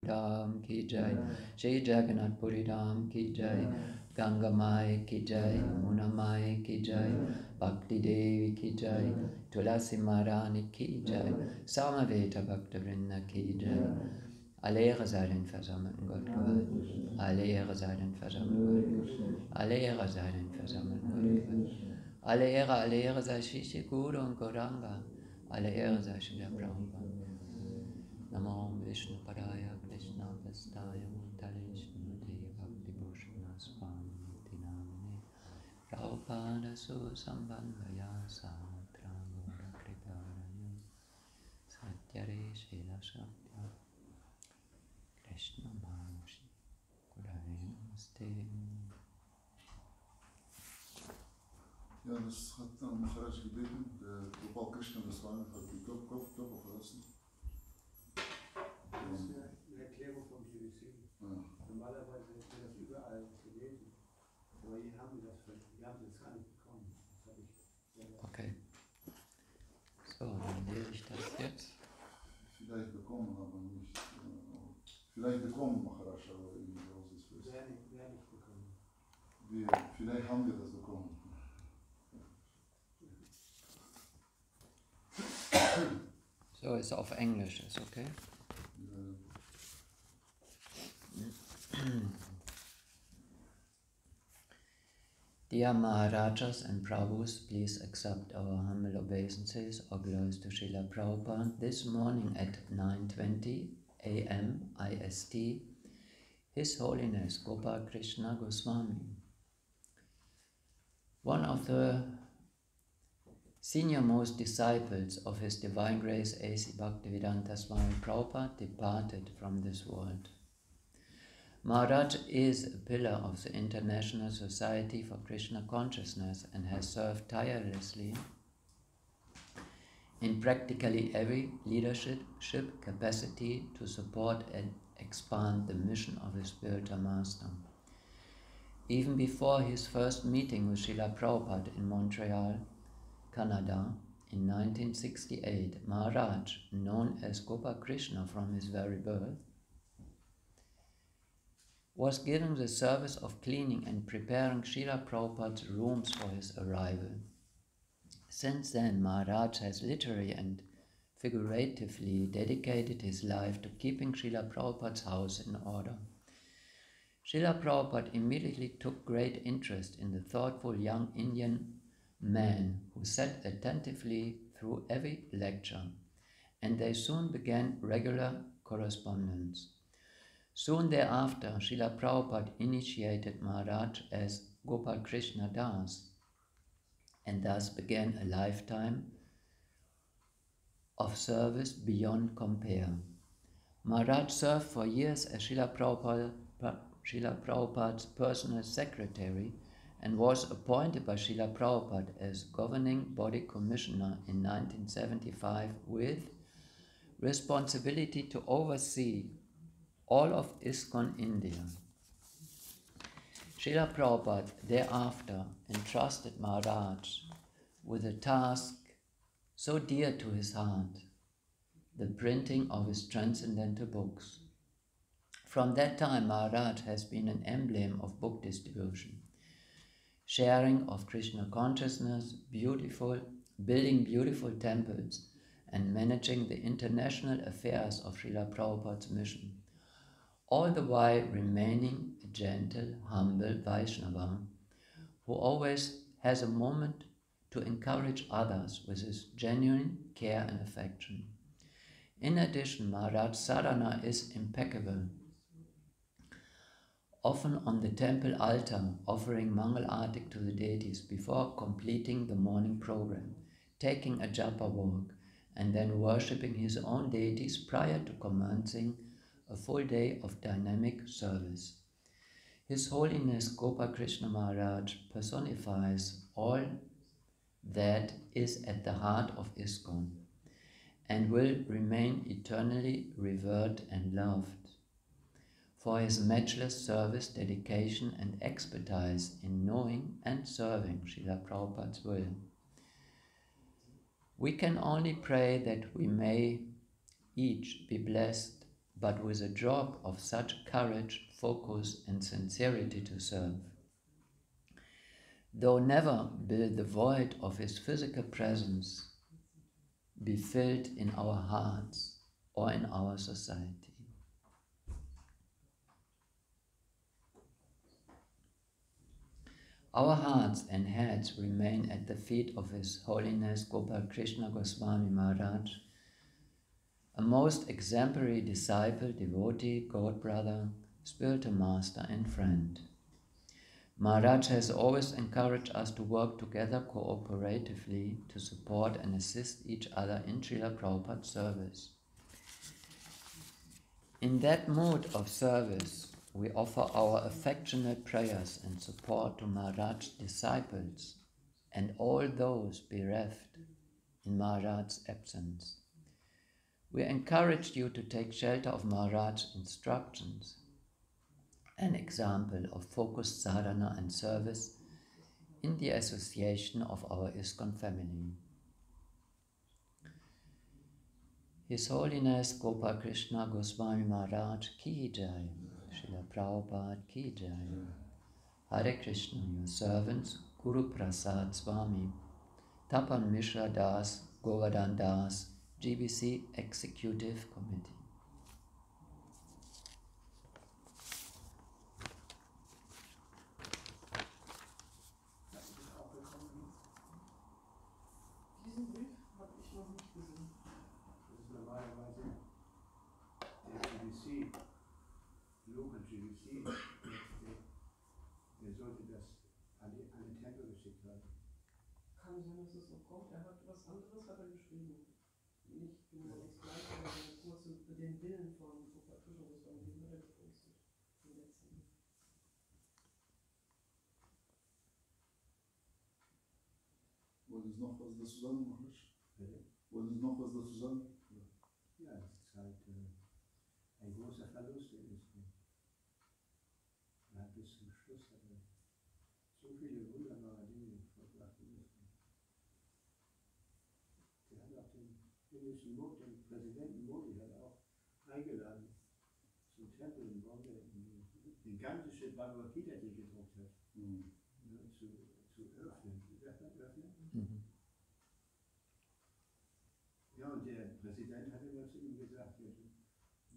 Dham ki jai, Shri Jagannath Puri Dham ki jai, Ganga Mai ki jai, Muna Mai ki jai, Bhakti Devi ki jai, Tulasi Maharani ki jai, Samaveta Bhakta Vrinda ki jai. Alle Ehre sei den versammelten Gottgewalten. Alle Ehre sei den versammelten Gottgewalten. Alle Ehre sei den versammelten Gottgewalten. Alle Ehre sei Shishi Guru und Gauranga. Alle Ehre sei Srila Prabhupada. Namo Vishnu Padaya Krishna Vastaya Mutale Shrimati Bhakti Bhushana Swami Namine Prabhupada Susambandaya Satrang Gora Kriparaya Satyare Shila Shakya Krishna Manushi Gurave Namaste. Ja, das hat dann Maharaj gebeten, der Gopal Krishna, das war einfach die Kopf verlassen. Das ist eine Erklärung vom BBC. Ja. Normalerweise ist das überall zu lesen. Aber hier haben wir das gar nicht bekommen. Das habe ich okay. So, dann lese ich das jetzt. Vielleicht bekommen, aber nicht. Vielleicht bekommen Maharaj, aber irgendwie raus ist fest. Wer nicht bekommen. Vielleicht haben wir das bekommen. So, ist auf Englisch, ist okay? Dear Maharajas and Prabhus, please accept our humble obeisances or glories to Srila Prabhupada. This morning at 9:20 a.m. IST, His Holiness Gopal Krishna Goswami, one of the senior-most disciples of His Divine Grace A.C. Bhaktivedanta Swami Prabhupada, departed from this world. Maharaj is a pillar of the International Society for Krishna Consciousness and has served tirelessly in practically every leadership capacity to support and expand the mission of his spiritual master. Even before his first meeting with Srila Prabhupada in Montreal, Canada, in 1968, Maharaj, known as Gopal Krishna from his very birth, was given the service of cleaning and preparing Srila Prabhupada's rooms for his arrival. Since then, Maharaj has literally and figuratively dedicated his life to keeping Srila Prabhupada's house in order. Srila Prabhupada immediately took great interest in the thoughtful young Indian man who sat attentively through every lecture, and they soon began regular correspondence. Soon thereafter, Srila Prabhupada initiated Maharaj as Gopal Krishna Das, and thus began a lifetime of service beyond compare. Maharaj served for years as Srila Prabhupada's personal secretary and was appointed by Srila Prabhupada as governing body commissioner in 1975 with responsibility to oversee all of ISKCON India. Srila Prabhupada thereafter entrusted Maharaj with a task so dear to his heart, the printing of his transcendental books. From that time, Maharaj has been an emblem of book distribution, sharing of Krishna consciousness, building beautiful temples, and managing the international affairs of Srila Prabhupada's mission, all the while remaining a gentle, humble Vaishnava who always has a moment to encourage others with his genuine care and affection. In addition, Maharaj's sadhana is impeccable, often on the temple altar, offering Mangal Artik to the deities before completing the morning program, taking a japa walk, and then worshipping his own deities prior to commencing a full day of dynamic service. His Holiness Gopal Krishna Maharaj personifies all that is at the heart of ISKCON and will remain eternally revered and loved for his matchless service, dedication, and expertise in knowing and serving Srila Prabhupada's will. We can only pray that we may each be blessed but with a drop of such courage, focus, and sincerity to serve. Though never will the void of his physical presence be filled in our hearts or in our society. Our hearts and heads remain at the feet of His Holiness Gopal Krishna Goswami Maharaj, a most exemplary disciple, devotee, god brother, spiritual master and friend. Maharaj has always encouraged us to work together cooperatively to support and assist each other in Srila Prabhupada's service. In that mood of service, we offer our affectionate prayers and support to Maharaj's disciples and all those bereft in Maharaj's absence. We encourage you to take shelter of Maharaj's instructions, an example of focused sadhana and service in the association of our ISKCON family. His Holiness Gopal Krishna Goswami Maharaj Ki Jai, Srila Prabhupada Ki Jai. Hare Krishna, your servants, Guru Prasad Swami, Tapan Mishra Das, Govardhan Das, GBC Executive Committee. Diesen Brief habe ich noch nicht gesehen. Das ist normalerweise der GBC, Local GBC, der sollte das an die Tempel geschickt haben. Kann sein, dass es so kommt. Er hat was anderes hat er geschrieben. Nicht genau das Gleiche, aber nur zu den Willen von Gopal Krishna Goswami, die hat er gepostet. Den letzten. Wollen Sie noch was dazu sagen, Maharaj? Bitte? Wollen Sie noch was dazu sagen? Ja, das ist halt ein großer Verlust in Israel. Er hat bis zum Schluss so viele wunderbare Dinge vollbracht in Israel. Der hat auch den indischen den Präsidenten Modi hat auch eingeladen zum Tempel in Bombay, die gigantische Bhagavatam, die gedruckt hat, zu öffnen. Wie sagt man öffnen? Mhm. Ja, und der Präsident hat immer zu ihm gesagt, ja,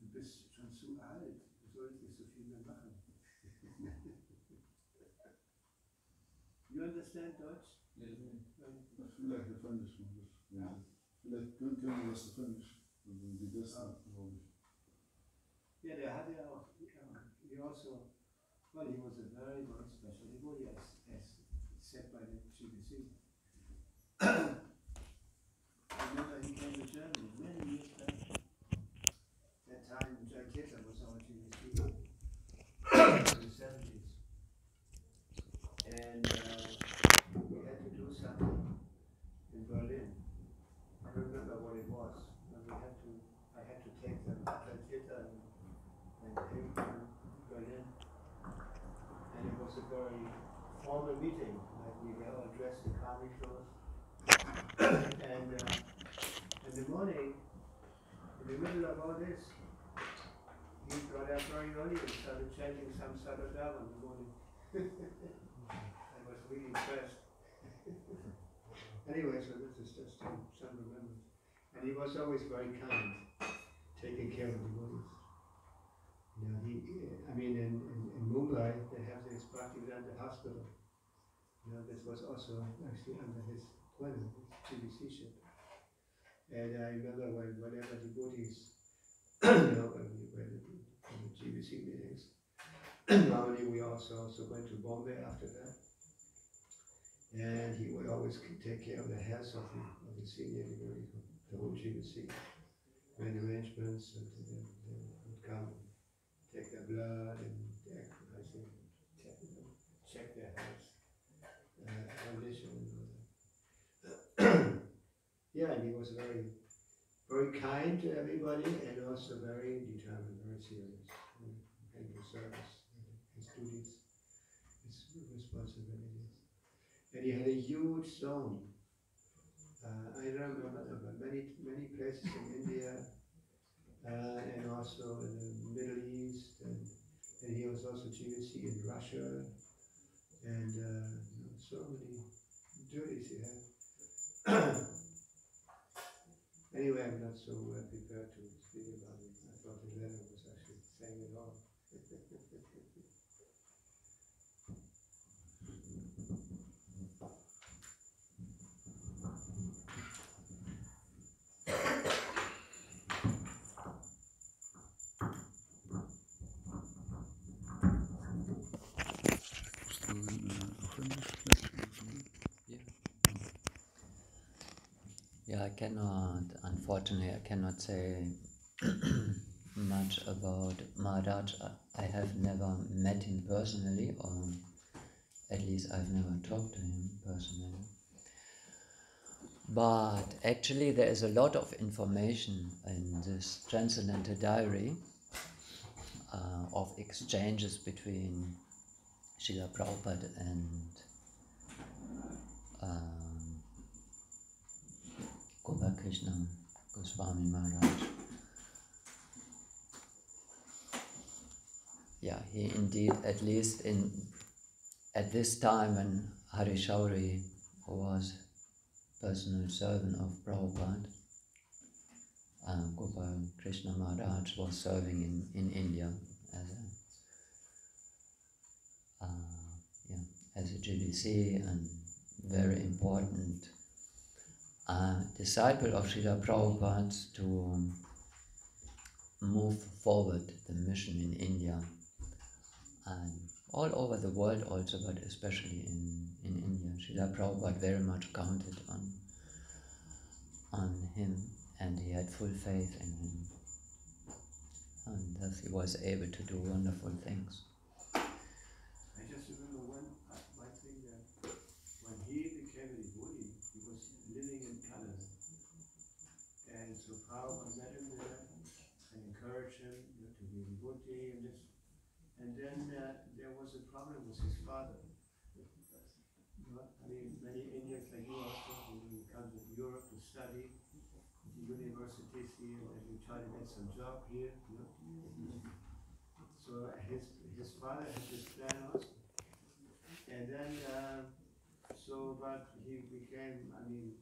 du bist schon zu alt, du sollst nicht so viel mehr machen. You understand Deutsch? Vielleicht auf Englisch. Ja. Vielleicht können wir das auf Englisch. Die Gäste, glaube ich. Ja, der hatte ja auch, he also, well, he was a very, very special devotee, as said by the GBC. I remember he came to Germany many years back. That time Jaiketa was our GBC in the 70s. And we had to do something in Berlin. I remember what it was. And I had to take them to Jaiketa and him to Berlin. And it was a very formal meeting. Like we were all dressed in army clothes. And in the morning, in the middle of all this, he got up very early and started chanting some Sadhadava in the morning. I was really impressed. Anyway, so this is just some remembrance. And he was always very kind, taking care of the devotees. You know, in Mumbai, they have this Bhaktivedanta hospital. You know, this was also actually under his GBC-ship. And I remember whenever devotees, you know, when we were in the GBC meetings, normally we also went to Bombay after that. And he would always take care of the health of the senior devotees, the whole GBC. Made arrangements, and they would come and take their blood and check their health condition and all that. Yeah, and he was very, very kind to everybody and also very determined, very serious in his service, his duties, his responsibilities. And he had a huge stone. I remember that, but many places in India, and also in the Middle East, and he was also GBC in Russia, and so many duties he had. Anyway, I'm not so prepared to speak about it. I thought the letter was actually saying it all. Yeah, I cannot, unfortunately, I cannot say much about Maharaj. I have never met him personally, or at least I've never talked to him personally. But actually there is a lot of information in this Transcendental Diary of exchanges between Srila Prabhupada and Krishna Goswami Maharaj. Yeah, he indeed, at least at this time when Hari Shauri was personal servant of Prabhupada, Gopal Krishna Maharaj was serving in India as a GBC and very important disciple of Srila Prabhupada to move forward the mission in India and all over the world also, but especially in India. Srila Prabhupada very much counted on him, and he had full faith in him, and thus he was able to do wonderful things. I just remember one thing that when he became a devotee, he was living in Canada, and so Prabhupada met him there and encouraged him to be a devotee and this. And then there was a problem with his father. I mean, many Indians like you also, when you come to Europe to study at the universities here, and you try to get some job here. So his father had this plan also. And then, but he became, his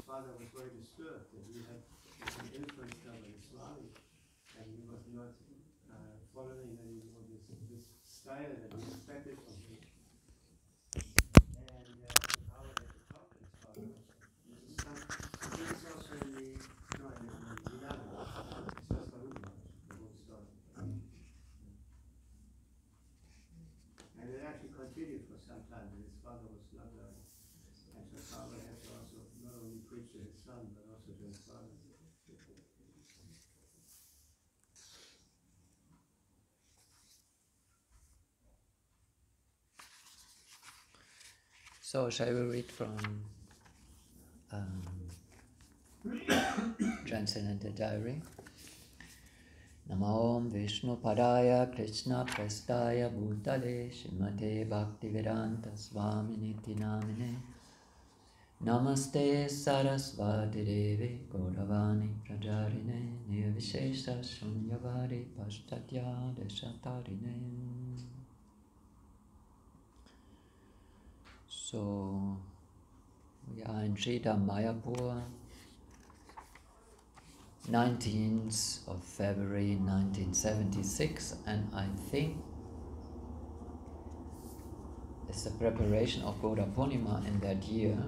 father was very disturbed that he had some influence by Swami, and he was not following anymore this style that we expected from him. And Prabhupada had to talk to his father also. This is also in the Milano, it's just the whole story. And it actually continued for some time, but his father was not there. And so Prabhupada had to also not only preach to his son, but also to his father. So shall we read from Transcendental Diary? Namo Om Vishnu Padaya Krishna Prestaya Bhutale Srimate Bhaktivedanta Swaminiti Namine Namaste Sarasvati Devi Gauravani Prajarine Nirvishesha Shunyavadi Paschatya Deshatarine. So we are in Srida Mayapur, 19th of February 1976, and I think it's the preparation of Gaura Purnima in that year.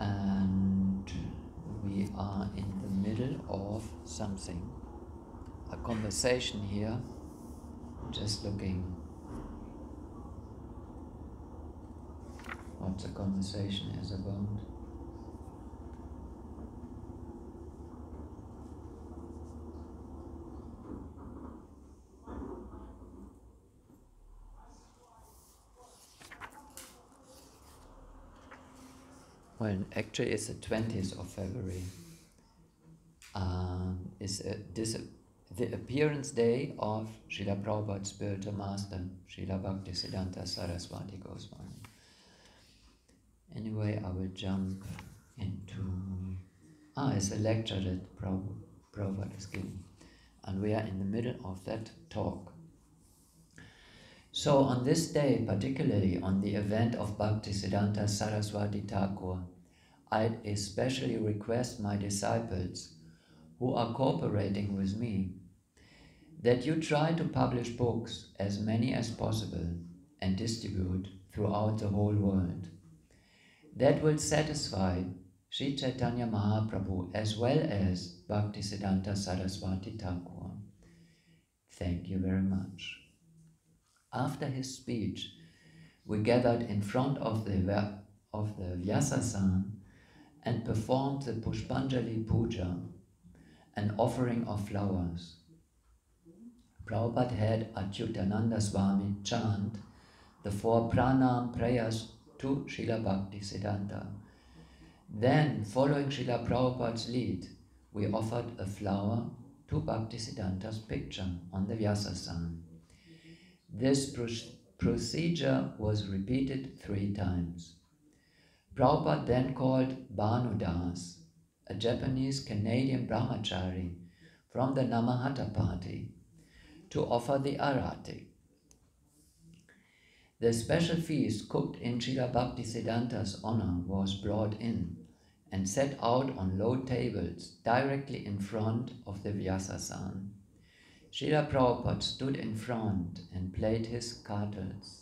And we are in the middle of something, a conversation here, just looking what the conversation is about. Well, actually it's the 20th of February. Is the appearance day of Srila Prabhupada's spiritual master, Srila Bhaktisiddhanta Saraswati Goswami. Anyway, I will jump into... it's a lecture that Prabhupada is giving. And we are in the middle of that talk. So on this day, particularly on the event of Bhaktisiddhanta Saraswati Thakur, I especially request my disciples who are cooperating with me that you try to publish books, as many as possible, and distribute throughout the whole world. That will satisfy Sri Chaitanya Mahaprabhu as well as Bhaktisiddhanta Saraswati Thakur. Thank you very much. After his speech, we gathered in front of the Vyasasan and performed the Pushpanjali Puja, an offering of flowers. Prabhupada had Achyutananda Swami chant the 4 pranam prayers to Srila Bhaktisiddhanta. Then, following Srila Prabhupada's lead, we offered a flower to Bhaktisiddhanta's picture on the Vyasasan. This procedure was repeated 3 times. Prabhupada then called Bhanudas, a Japanese-Canadian brahmachari from the Namahata party, to offer the arati. The special feast cooked in Srila Bhaktisiddhanta's honor was brought in and set out on low tables directly in front of the Vyasasan. Srila Prabhupada stood in front and played his kartals,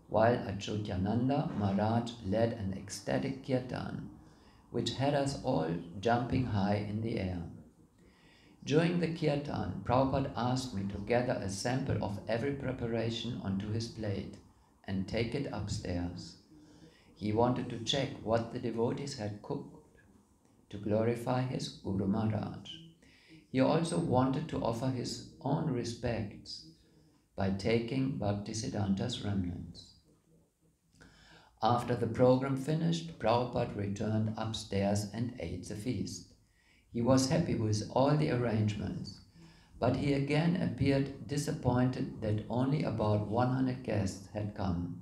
while Achyutananda Maharaj led an ecstatic kirtan, which had us all jumping high in the air. During the kirtan, Prabhupada asked me to gather a sample of every preparation onto his plate and take it upstairs. He wanted to check what the devotees had cooked to glorify his Guru Maharaj. He also wanted to offer his own respects by taking Bhaktisiddhanta's remnants. After the program finished, Prabhupada returned upstairs and ate the feast. He was happy with all the arrangements, but he again appeared disappointed that only about 100 guests had come.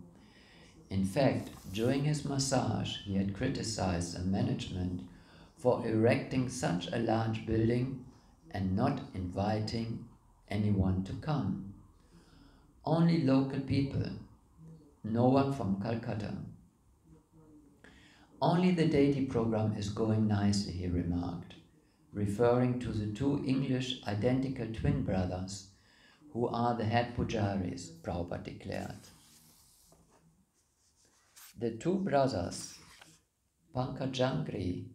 In fact, during his massage, he had criticized the management for erecting such a large building and not inviting anyone to come. Only local people, no one from Calcutta. Only the deity program is going nicely, he remarked, referring to the 2 English identical twin brothers who are the head pujaris, Prabhupada declared. The 2 brothers, Pankajangri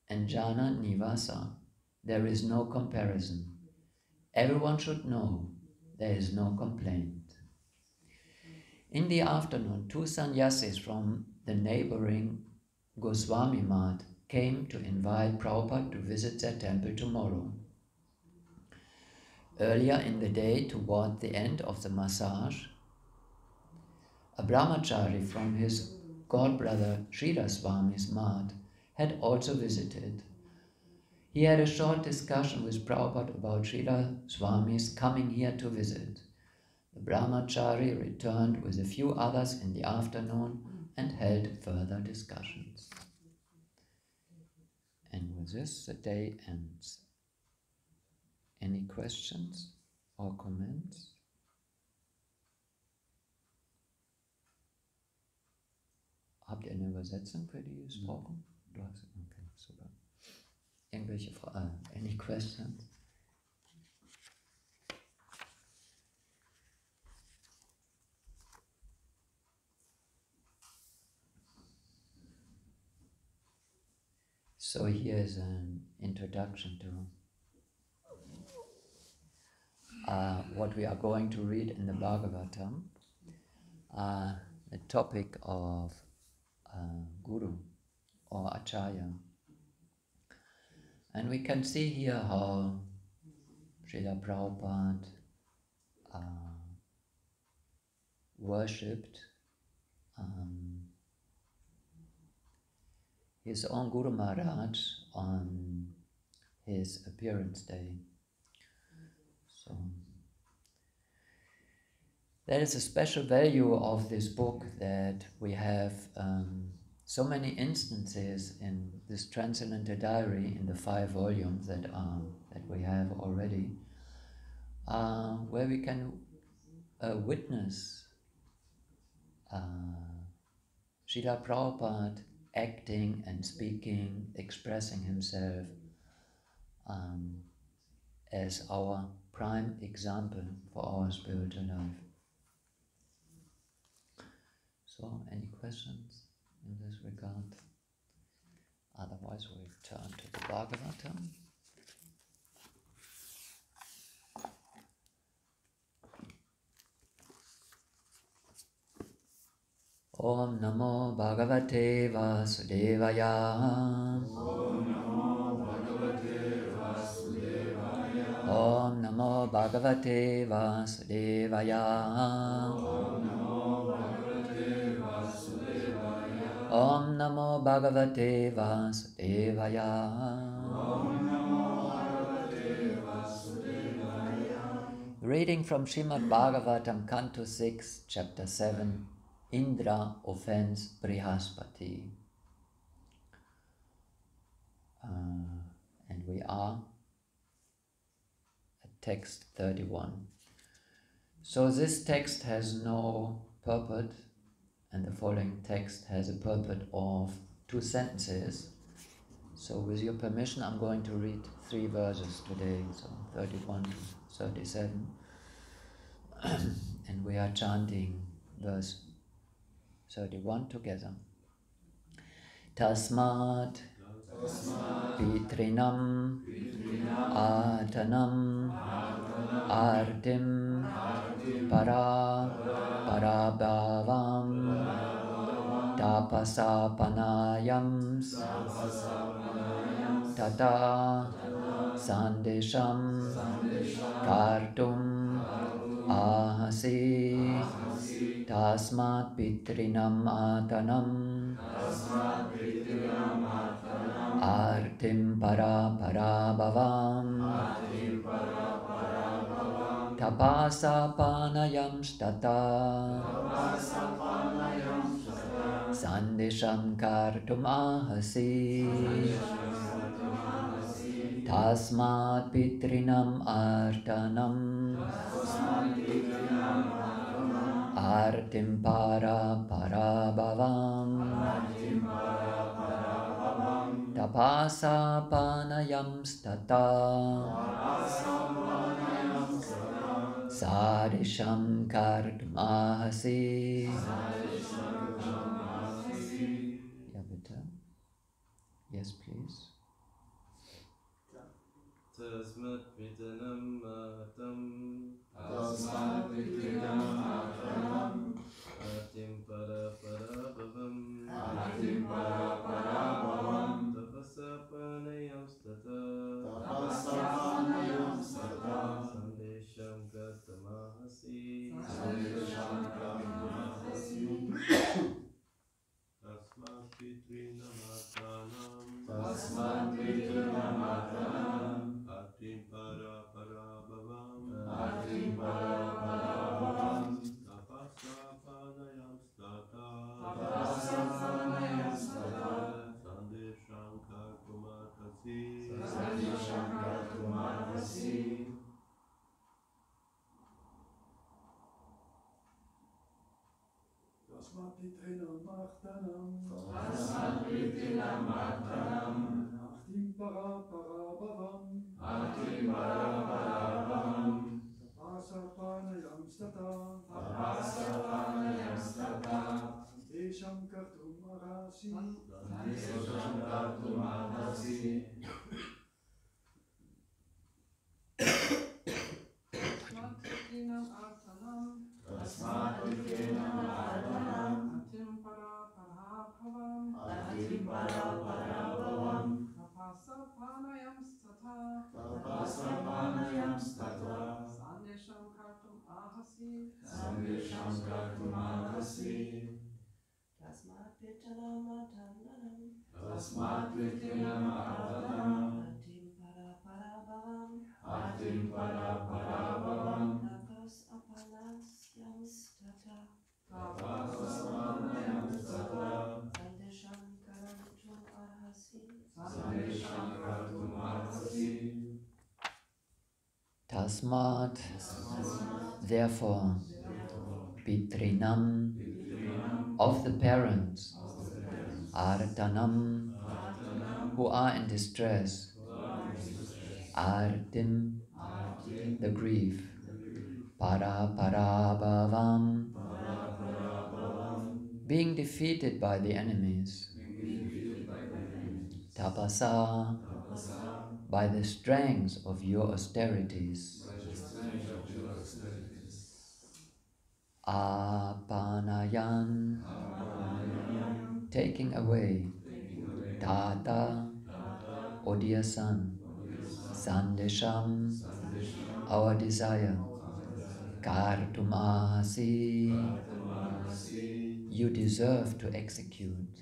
and Jana Nivasa, there is no comparison. Everyone should know there is no complaint. In the afternoon, 2 sannyasis from the neighboring Goswami Math came to invite Prabhupada to visit their temple tomorrow. Earlier in the day, toward the end of the massage, a brahmachari from his godbrother Sridhar Swami's Math had also visited. He had a short discussion with Prabhupada about Sridhar Swami's coming here to visit. The brahmachari returned with a few others in the afternoon and held further discussions. And with this, the day ends. Any questions or comments? Habt ihr eine Übersetzung für die gesprochen? Du hast, okay, super. Irgendwelche Fragen? Any questions? So here is an introduction to what we are going to read in the Bhagavatam, the topic of Guru or Acharya. And we can see here how Srila Prabhupada worshipped his own Guru Maharaj on his appearance day. So that is a special value of this book, that we have so many instances in this Transcendental Diary, in the 5 volumes that we have already, where we can witness Srila Prabhupada acting and speaking, expressing himself as our prime example for our spiritual life. So, any questions in this regard? Otherwise, we'll turn to the Bhagavatam. Om Namo Bhagavate Vasudevaya. Om Namo Bhagavate Vasudevaya. Om Namo Bhagavate Vasudevaya. Om Namo Bhagavate Vasudevaya. Om Namo Bhagavate Vasudevaya. Om Namo Bhagavate Vasudevaya. Reading from Srimad Bhagavatam, Canto 6, Chapter 7, Indra offends Brihaspati. And we are at text 31. So this text has no purport, and the following text has a purport of 2 sentences. So with your permission, I'm going to read 3 verses today, so 31 to 37. And we are chanting verse 31 together. Tasmat Pitrinam Atanam Artim Parabhavam Tapasapanayam Tata Sandesham Kartum Ahasi Tasmat Pitrinam Atanam Artim Parabhavam Tapasapanayam Stata Sandesham Kartum Ahasi Tasmat Pitrinam Artanam Artim Parabhavam Tapasapanayam Stata Sadisham Kartum Ahasi. Ja, bitte. Yes, please. Tasmat Pitrinam Atam Artim Parabhavam Tapasapanayam Stata Sandesham Kartamahasi Tasmat Pitrinam Atanam Artim Parabhavam Tapasapanayam Stata Sandesham Kartamahasi. Tasmat Pitrinam Artanam Artim Parabhavam Tapasapanayam Stata Sandesham Kartum Ahasi. Tapasapanayam Stata Sandesham Kartum Ahasi. Tasmat Pitrinam Atanam Artim Parabhavam Tapasapanayam Stata Sandesham Tasmat, therefore, Pitrinam, of the parents, Artanam, who are in distress, Artim, the grief, Paraparabhavam, being defeated by the enemies, Tapasa, by the strength of your austerities, Apanayan, taking away, Tata, O dear son, Sandesham, our desire, Kartumasi, you deserve to execute.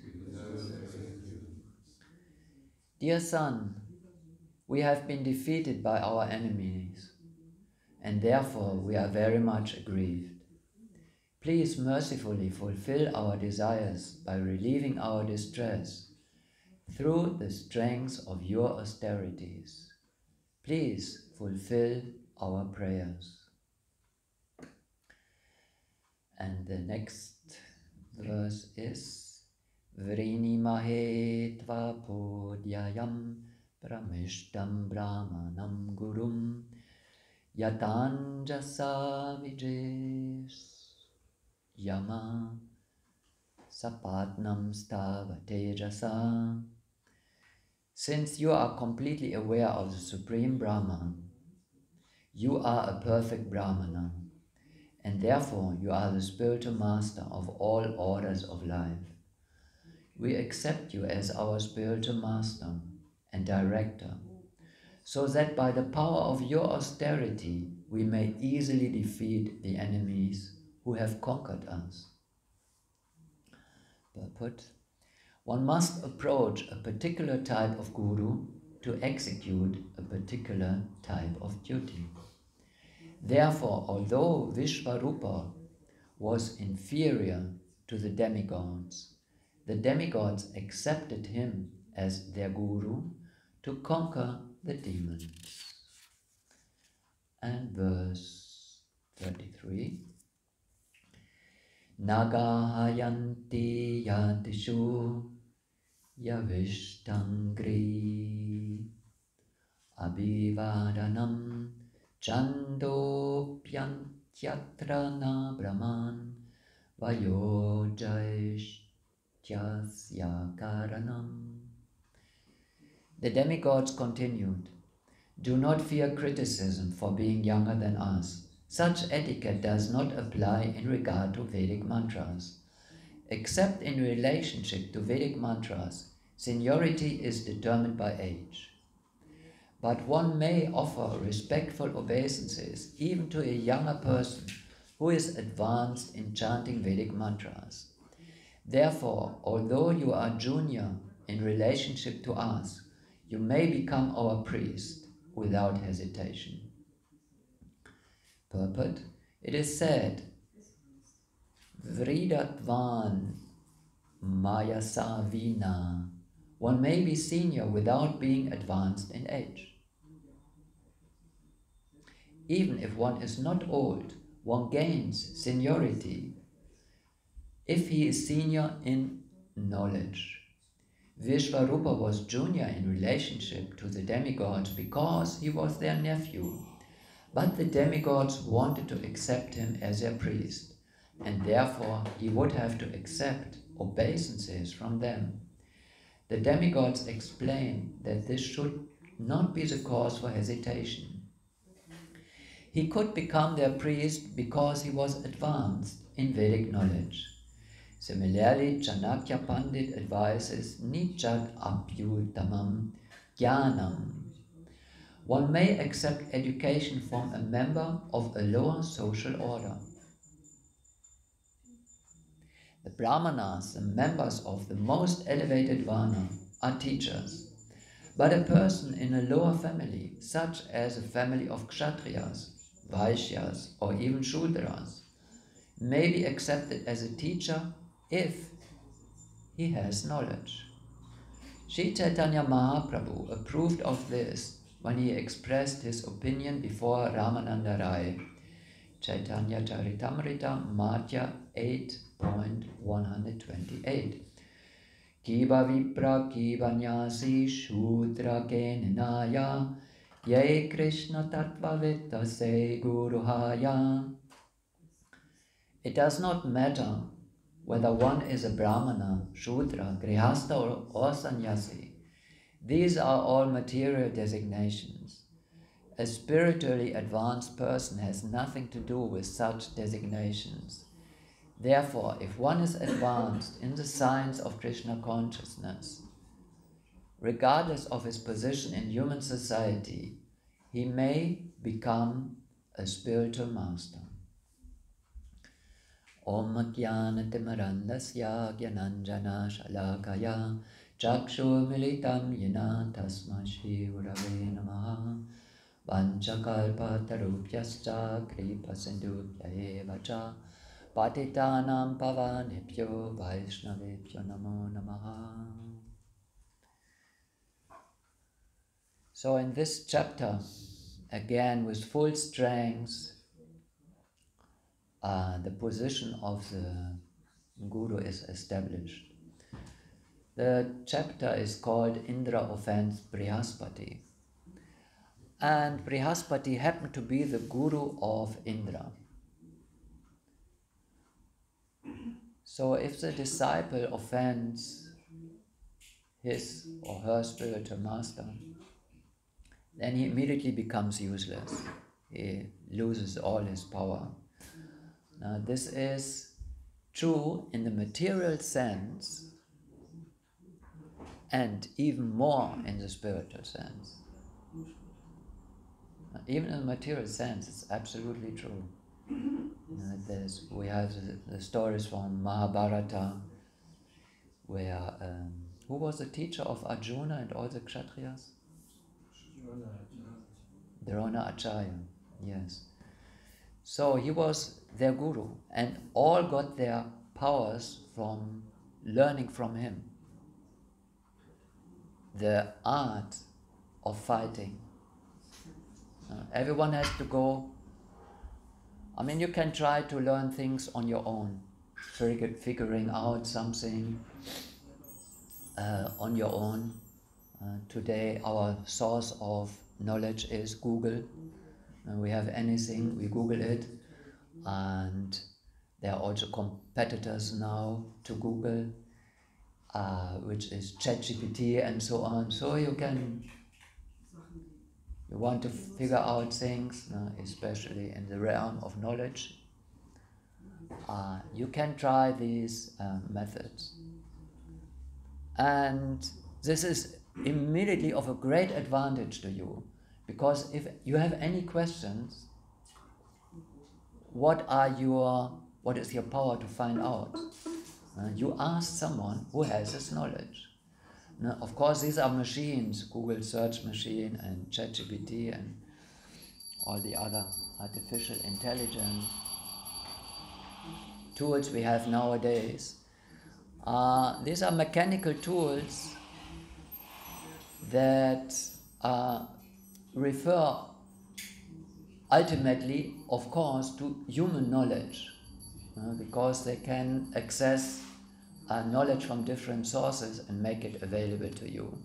Dear son, we have been defeated by our enemies, and therefore we are very much aggrieved. Please mercifully fulfill our desires by relieving our distress through the strength of your austerities. Please fulfill our prayers. And the next verse is Vrinimahe tva podhyayam pramishtam brahmanam gurum yatanjasa vijes yama sapatnam stava tejasa. Since you are completely aware of the Supreme Brahman, you are a perfect Brahmana, and therefore you are the spiritual master of all orders of life. We accept you as our spiritual master and director, so that by the power of your austerity we may easily defeat the enemies who have conquered us. Purport: one must approach a particular type of guru to execute a particular type of duty. Therefore, although Vishvarupa was inferior to the demigods accepted him as their guru to conquer the demons. And verse 33. Nagahayanti yatishu yavishtangri abhivadanam chandopyantyatra na brahman vayojaishyasya karanam. The demigods continued, do not fear criticism for being younger than us. Such etiquette does not apply in regard to Vedic mantras. Except in relationship to Vedic mantras, seniority is determined by age. But one may offer respectful obeisances even to a younger person who is advanced in chanting Vedic mantras. Therefore, although you are junior in relationship to us, you may become our priest without hesitation. Purport: it is said, Vridatvan Mayasavina, one may be senior without being advanced in age. Even if one is not old, one gains seniority if he is senior in knowledge. Vishvarupa was junior in relationship to the demigods because he was their nephew. But the demigods wanted to accept him as their priest, and therefore he would have to accept obeisances from them. The demigods explained that this should not be the cause for hesitation. He could become their priest because he was advanced in Vedic knowledge. Similarly, Chanakya Pandit advises Nijat Apyutamam Jnanam. One may accept education from a member of a lower social order. The Brahmanas, the members of the most elevated Varna, are teachers. But a person in a lower family, such as a family of Kshatriyas, Vaishyas, or even Shudras, may be accepted as a teacher if he has knowledge. Sri Chaitanya Mahaprabhu approved of this when he expressed his opinion before Ramananda Rai. Chaitanya Charitamrita, Madhya 8.128. Kiva Vipra Kiva Nyasi Shudra Kenaya Ye Krishna Tattva Vitase Guruhaya. It does not matter whether one is a Brahmana, Shudra, Grihastha or Sannyasi. These are all material designations. A spiritually advanced person has nothing to do with such designations. Therefore, if one is advanced in the science of Krishna consciousness, regardless of his position in human society, he may become a spiritual master. Om Jnana-timirandasya Jnananjana Shalakaya Chakshur Militam Yena Tasma Shri Gurave Namaha Vanchakalpatarubhyascha Kripa Sindhubhya eva cha Patitanam Pavanebhyo Vaishnavebhyo Namo Namaha. So in this chapter, again with full strength, the position of the Guru is established. The chapter is called Indra Offends Brihaspati. And Brihaspati happened to be the Guru of Indra. So if the disciple offends his or her spiritual master, then he immediately becomes useless. He loses all his power. Now this is true in the material sense and even more in the spiritual sense. Even in the material sense, it's absolutely true. We have the stories from Mahabharata, where who was the teacher of Arjuna and all the Kshatriyas? Drona Acharya, yes. So he was their guru, and all got their powers from learning from him. The art of fighting. Everyone has to go. I mean, you can try to learn things on your own, figuring out something on your own. Today, our source of knowledge is Google. We have anything, we Google it, and there are also competitors now to Google, which is ChatGPT and so on. So you want to figure out things, especially in the realm of knowledge, you can try these methods. And this is immediately of a great advantage to you, because if you have any questions, what is your power to find out? You ask someone who has this knowledge. Now, of course, these are machines, Google search machine and ChatGPT and all the other artificial intelligence tools we have nowadays. These are mechanical tools that refer ultimately, of course, to human knowledge, because they can access knowledge from different sources and make it available to you.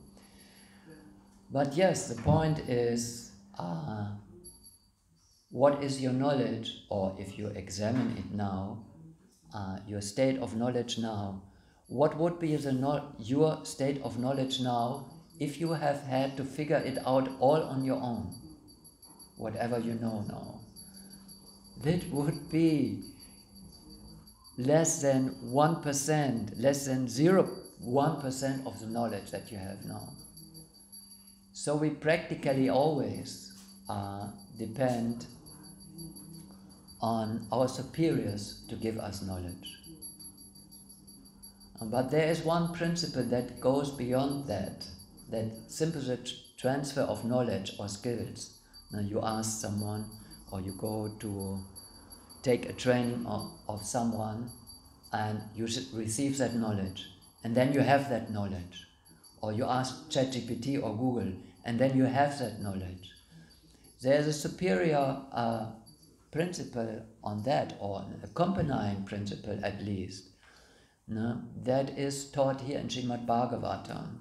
But yes, the point is, what is your knowledge, or if you examine it now, your state of knowledge now, what would be your state of knowledge now if you have had to figure it out all on your own, whatever you know now? That would be less than 1%, less than 0.1% of the knowledge that you have now. So we practically always depend on our superiors to give us knowledge. But there is one principle that goes beyond that simple transfer of knowledge or skills. Now you ask someone, or you go to take a training of someone, and you should receive that knowledge, and then you have that knowledge. Or you ask ChatGPT or Google, and then you have that knowledge. There's a superior principle on that, or an accompanying principle at least, no? That is taught here in Srimad Bhagavatam,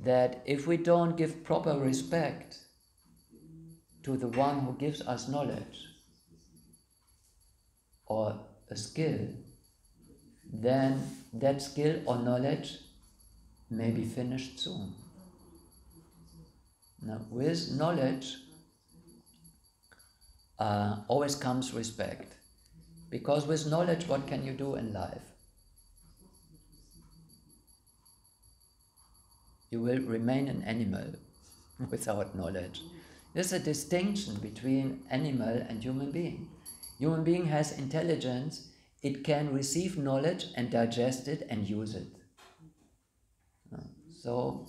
that if we don't give proper respect to the one who gives us knowledge or a skill, then that skill or knowledge may be finished soon. Now, with knowledge always comes respect, because with knowledge, what can you do in life? You will remain an animal without knowledge. There's a distinction between animal and human being. Human being has intelligence. It can receive knowledge and digest it and use it. So,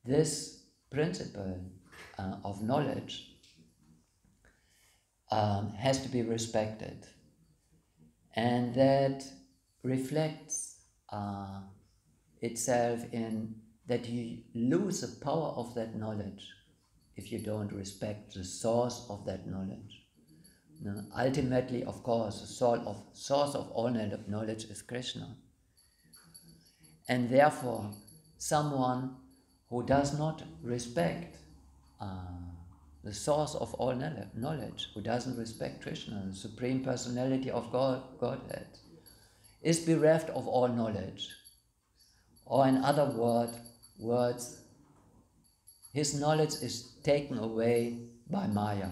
this principle of knowledge has to be respected. And that reflects itself in that you lose the power of that knowledge if you don't respect the source of that knowledge. No? Ultimately, of course, the source of all knowledge is Krishna. And therefore, someone who does not respect the source of all knowledge, who doesn't respect Krishna, the Supreme Personality of Godhead, is bereft of all knowledge. Or in other words, his knowledge is taken away by Maya.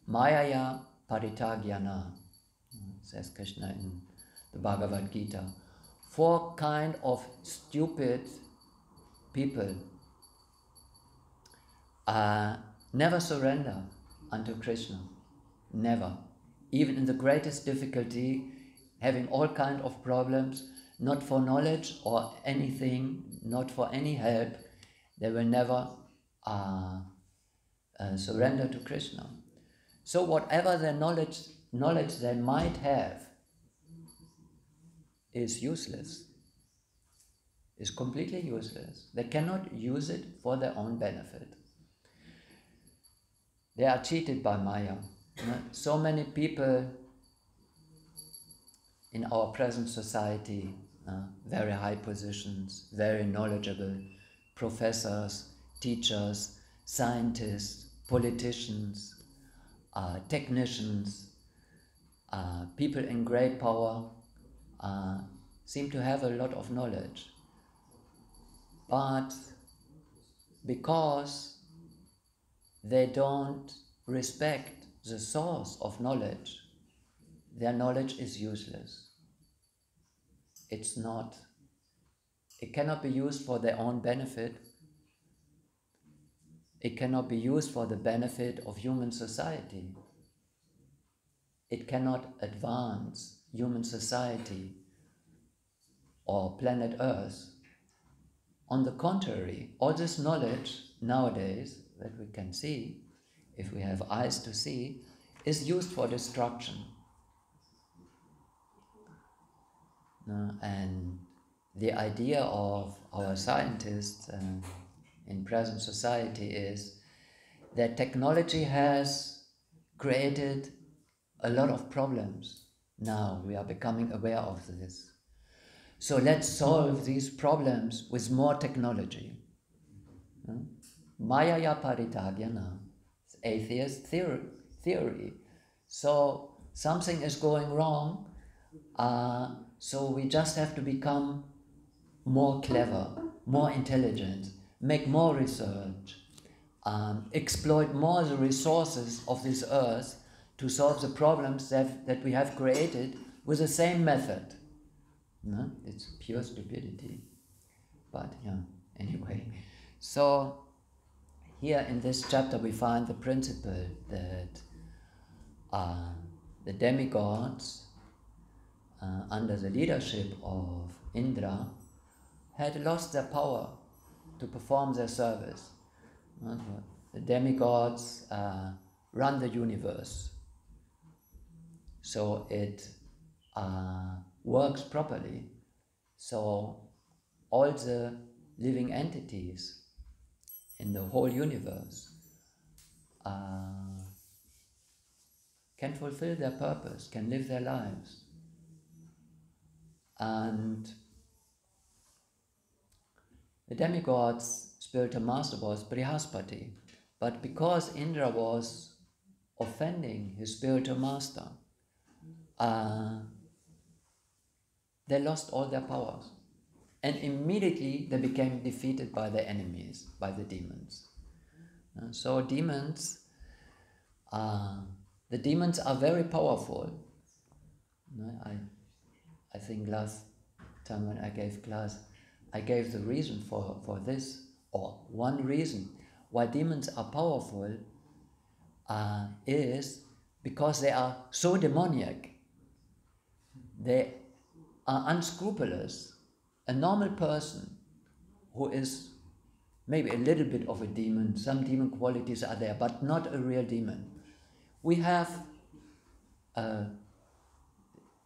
Mayaya paritagyana, says Krishna in the Bhagavad Gita. 4 kind of stupid people never surrender unto Krishna. Never. Even in the greatest difficulty, having all kind of problems, not for knowledge or anything, not for any help, they will never surrender to Krishna. So whatever their knowledge they might have is useless, is completely useless. They cannot use it for their own benefit. They are cheated by Maya. So many people in our present society, very high positions, very knowledgeable, professors, teachers, scientists, politicians, technicians, people in great power, seem to have a lot of knowledge. But because they don't respect the source of knowledge, their knowledge is useless. It cannot be used for their own benefit. It cannot be used for the benefit of human society. It cannot advance human society or planet Earth. On the contrary, all this knowledge nowadays that we can see, if we have eyes to see, is used for destruction. And the idea of our scientists in present society is that technology has created a lot of problems. Now we are becoming aware of this. So let's solve these problems with more technology. Mayaya paritagyana, atheist theory. So something is going wrong, so we just have to become more clever, more intelligent, make more research, exploit more the resources of this earth to solve the problems that we have created with the same method. No? It's pure stupidity. But yeah, anyway. So here in this chapter we find the principle that the demigods under the leadership of Indra had lost their power to perform their service. The demigods run the universe, so it works properly. So all the living entities in the whole universe can fulfill their purpose, can live their lives. And the demigod's spiritual master was Brihaspati, but because Indra was offending his spiritual master, they lost all their powers. And immediately they became defeated by their enemies, by the demons. So demons, the demons are very powerful. I think last time when I gave class, I gave the reason for this, or one reason why demons are powerful is because they are so demoniac. They are unscrupulous. A normal person who is maybe a little bit of a demon, some demon qualities are there, but not a real demon. We have,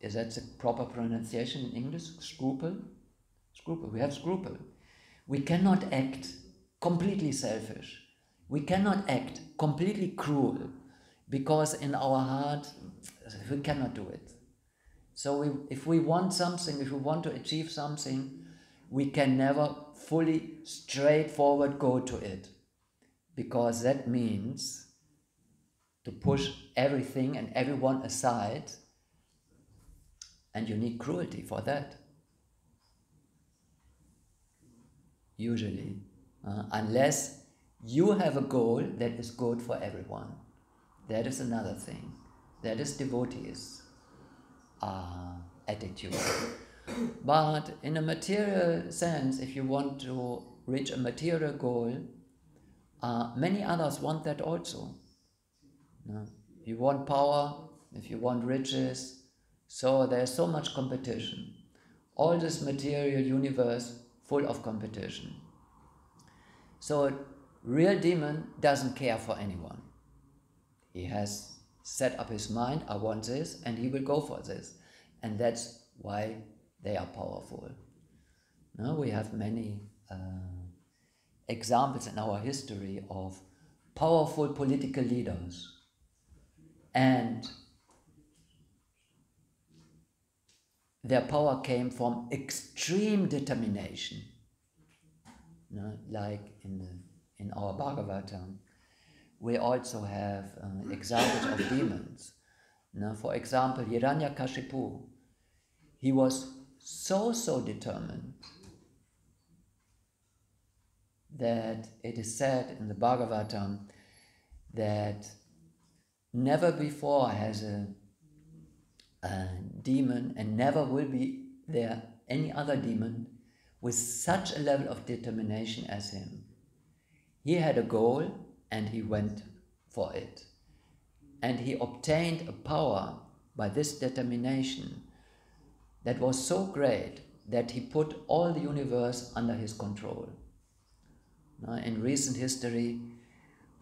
is that the proper pronunciation in English? Scruple? Scruple. We have scruple. We cannot act completely selfish. We cannot act completely cruel because in our heart we cannot do it. So if we want something, if we want to achieve something, we can never fully straightforward go to it, because that means to push everything and everyone aside, and you need cruelty for that. Usually, unless you have a goal that is good for everyone. That is another thing. That is devotees' attitude. But in a material sense, if you want to reach a material goal, many others want that also. If you want power, if you want riches, so there's so much competition. All this material universe full of competition. So a real demon doesn't care for anyone. He has set up his mind, I want this, and he will go for this. And that's why they are powerful. Now we have many examples in our history of powerful political leaders, and their power came from extreme determination. Like in our Bhagavatam, we also have examples of demons. For example, Hiranyakashipu, he was so determined that it is said in the Bhagavatam that never before has a demon, and never will be there any other demon with such a level of determination as him. He had a goal and he went for it. And he obtained a power by this determination that was so great that he put all the universe under his control. Now, in recent history,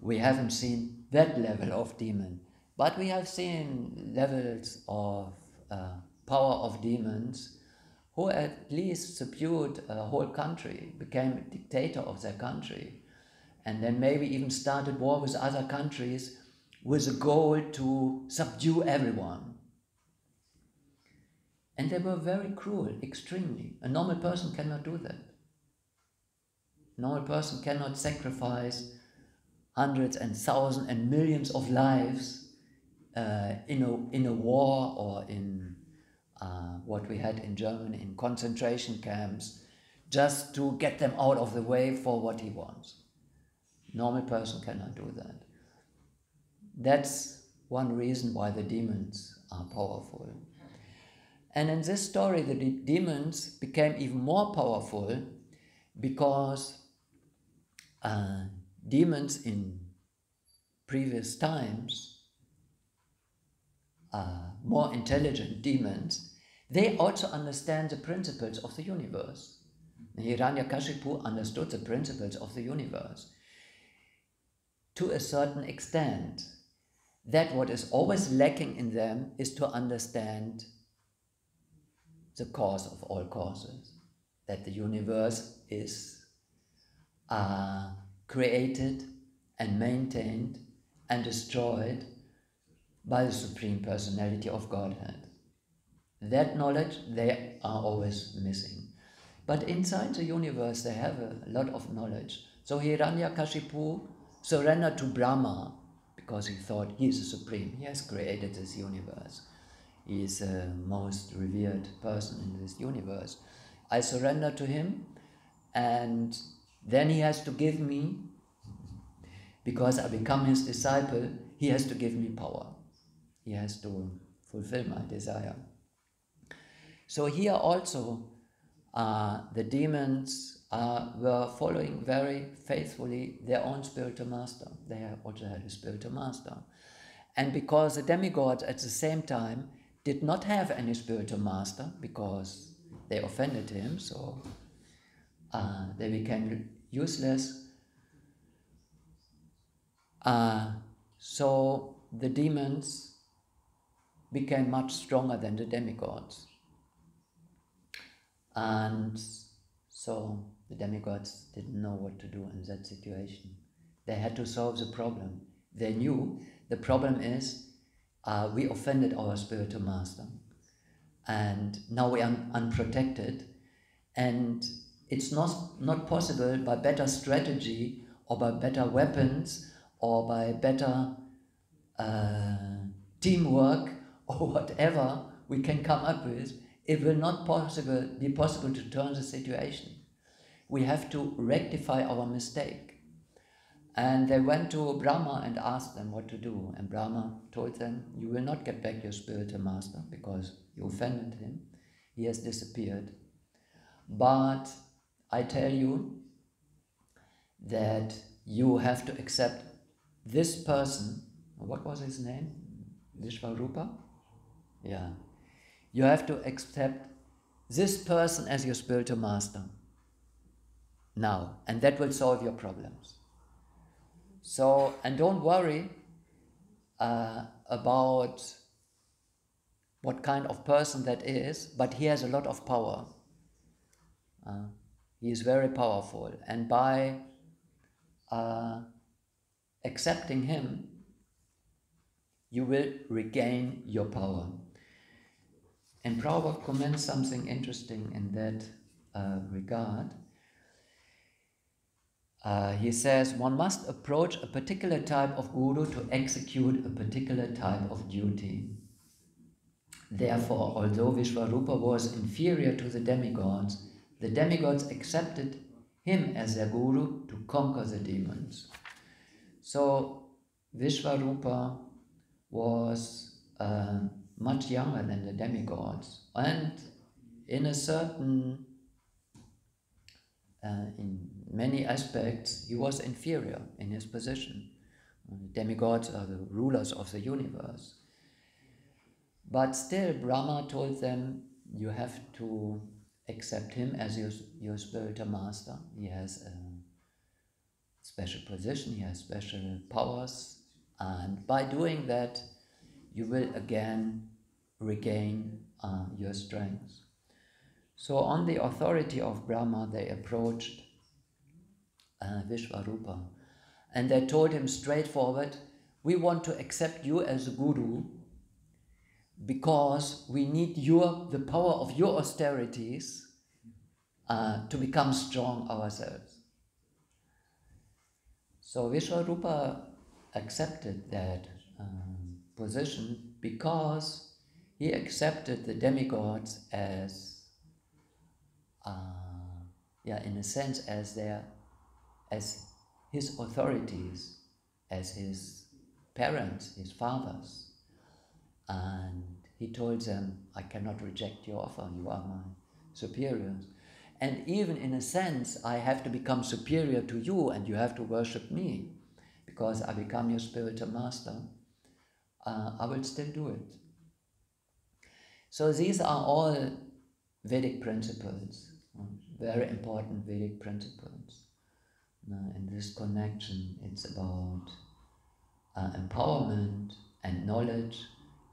we haven't seen that level of demon, but we have seen levels of power of demons who at least subdued a whole country, became a dictator of their country, and then maybe even started war with other countries with a goal to subdue everyone. And they were very cruel, extremely. A normal person cannot do that. A normal person cannot sacrifice hundreds and thousands and millions of lives in a war, or in what we had in Germany, in concentration camps, just to get them out of the way for what he wants. Normal person cannot do that. That's one reason why the demons are powerful. And in this story, the demons became even more powerful because demons in previous times, more intelligent demons, they also understand the principles of the universe. Hiranyakashipu understood the principles of the universe to a certain extent. That what is always lacking in them is to understand the cause of all causes, that the universe is created and maintained and destroyed by the Supreme Personality of Godhead. That knowledge they are always missing. But inside the universe they have a lot of knowledge. So Hiranyakashipu surrendered to Brahma because he thought he is the Supreme. He has created this universe. He is the most revered person in this universe. I surrender to him, and then he has to give me, because I become his disciple, he has to give me power. He has to fulfill my desire. So here also the demons were following very faithfully their own spiritual master. They also had a spiritual master. And because the demigods at the same time did not have any spiritual master, because they offended him, so they became useless. So the demons became much stronger than the demigods. And so the demigods didn't know what to do in that situation. They had to solve the problem. They knew the problem is we offended our spiritual master, and now we are unprotected, and it's not possible by better strategy or by better weapons or by better teamwork or whatever we can come up with. It will not be possible to turn the situation. We have to rectify our mistake. And they went to Brahma and asked them what to do. And Brahma told them, you will not get back your spiritual master because you offended him. He has disappeared. But I tell you that you have to accept this person. What was his name? Vishvarupa? Yeah. You have to accept this person as your spiritual master now, and that will solve your problems. So, and don't worry about what kind of person that is, but he has a lot of power. He is very powerful, and by accepting him, you will regain your power. And Prabhu comments something interesting in that regard. He says, one must approach a particular type of guru to execute a particular type of duty. Therefore, although Vishvarupa was inferior to the demigods accepted him as their guru to conquer the demons. So Vishvarupa was much younger than the demigods, and in a certain, in many aspects, he was inferior in his position. The demigods are the rulers of the universe. But still, Brahma told them, you have to accept him as your spiritual master. He has a special position, he has special powers, and by doing that, you will again regain your strength. So on the authority of Brahma, they approached Vishvarupa, and they told him straightforward, we want to accept you as a guru because we need the power of your austerities to become strong ourselves. So Vishvarupa accepted that position because he accepted the demigods as, in a sense, as his authorities, as his parents, his fathers. And he told them, I cannot reject your offer, you are my superiors. And even in a sense, I have to become superior to you and you have to worship me because I become your spiritual master. I will still do it. So these are all Vedic principles, very important Vedic principles. In this connection, it's about empowerment and knowledge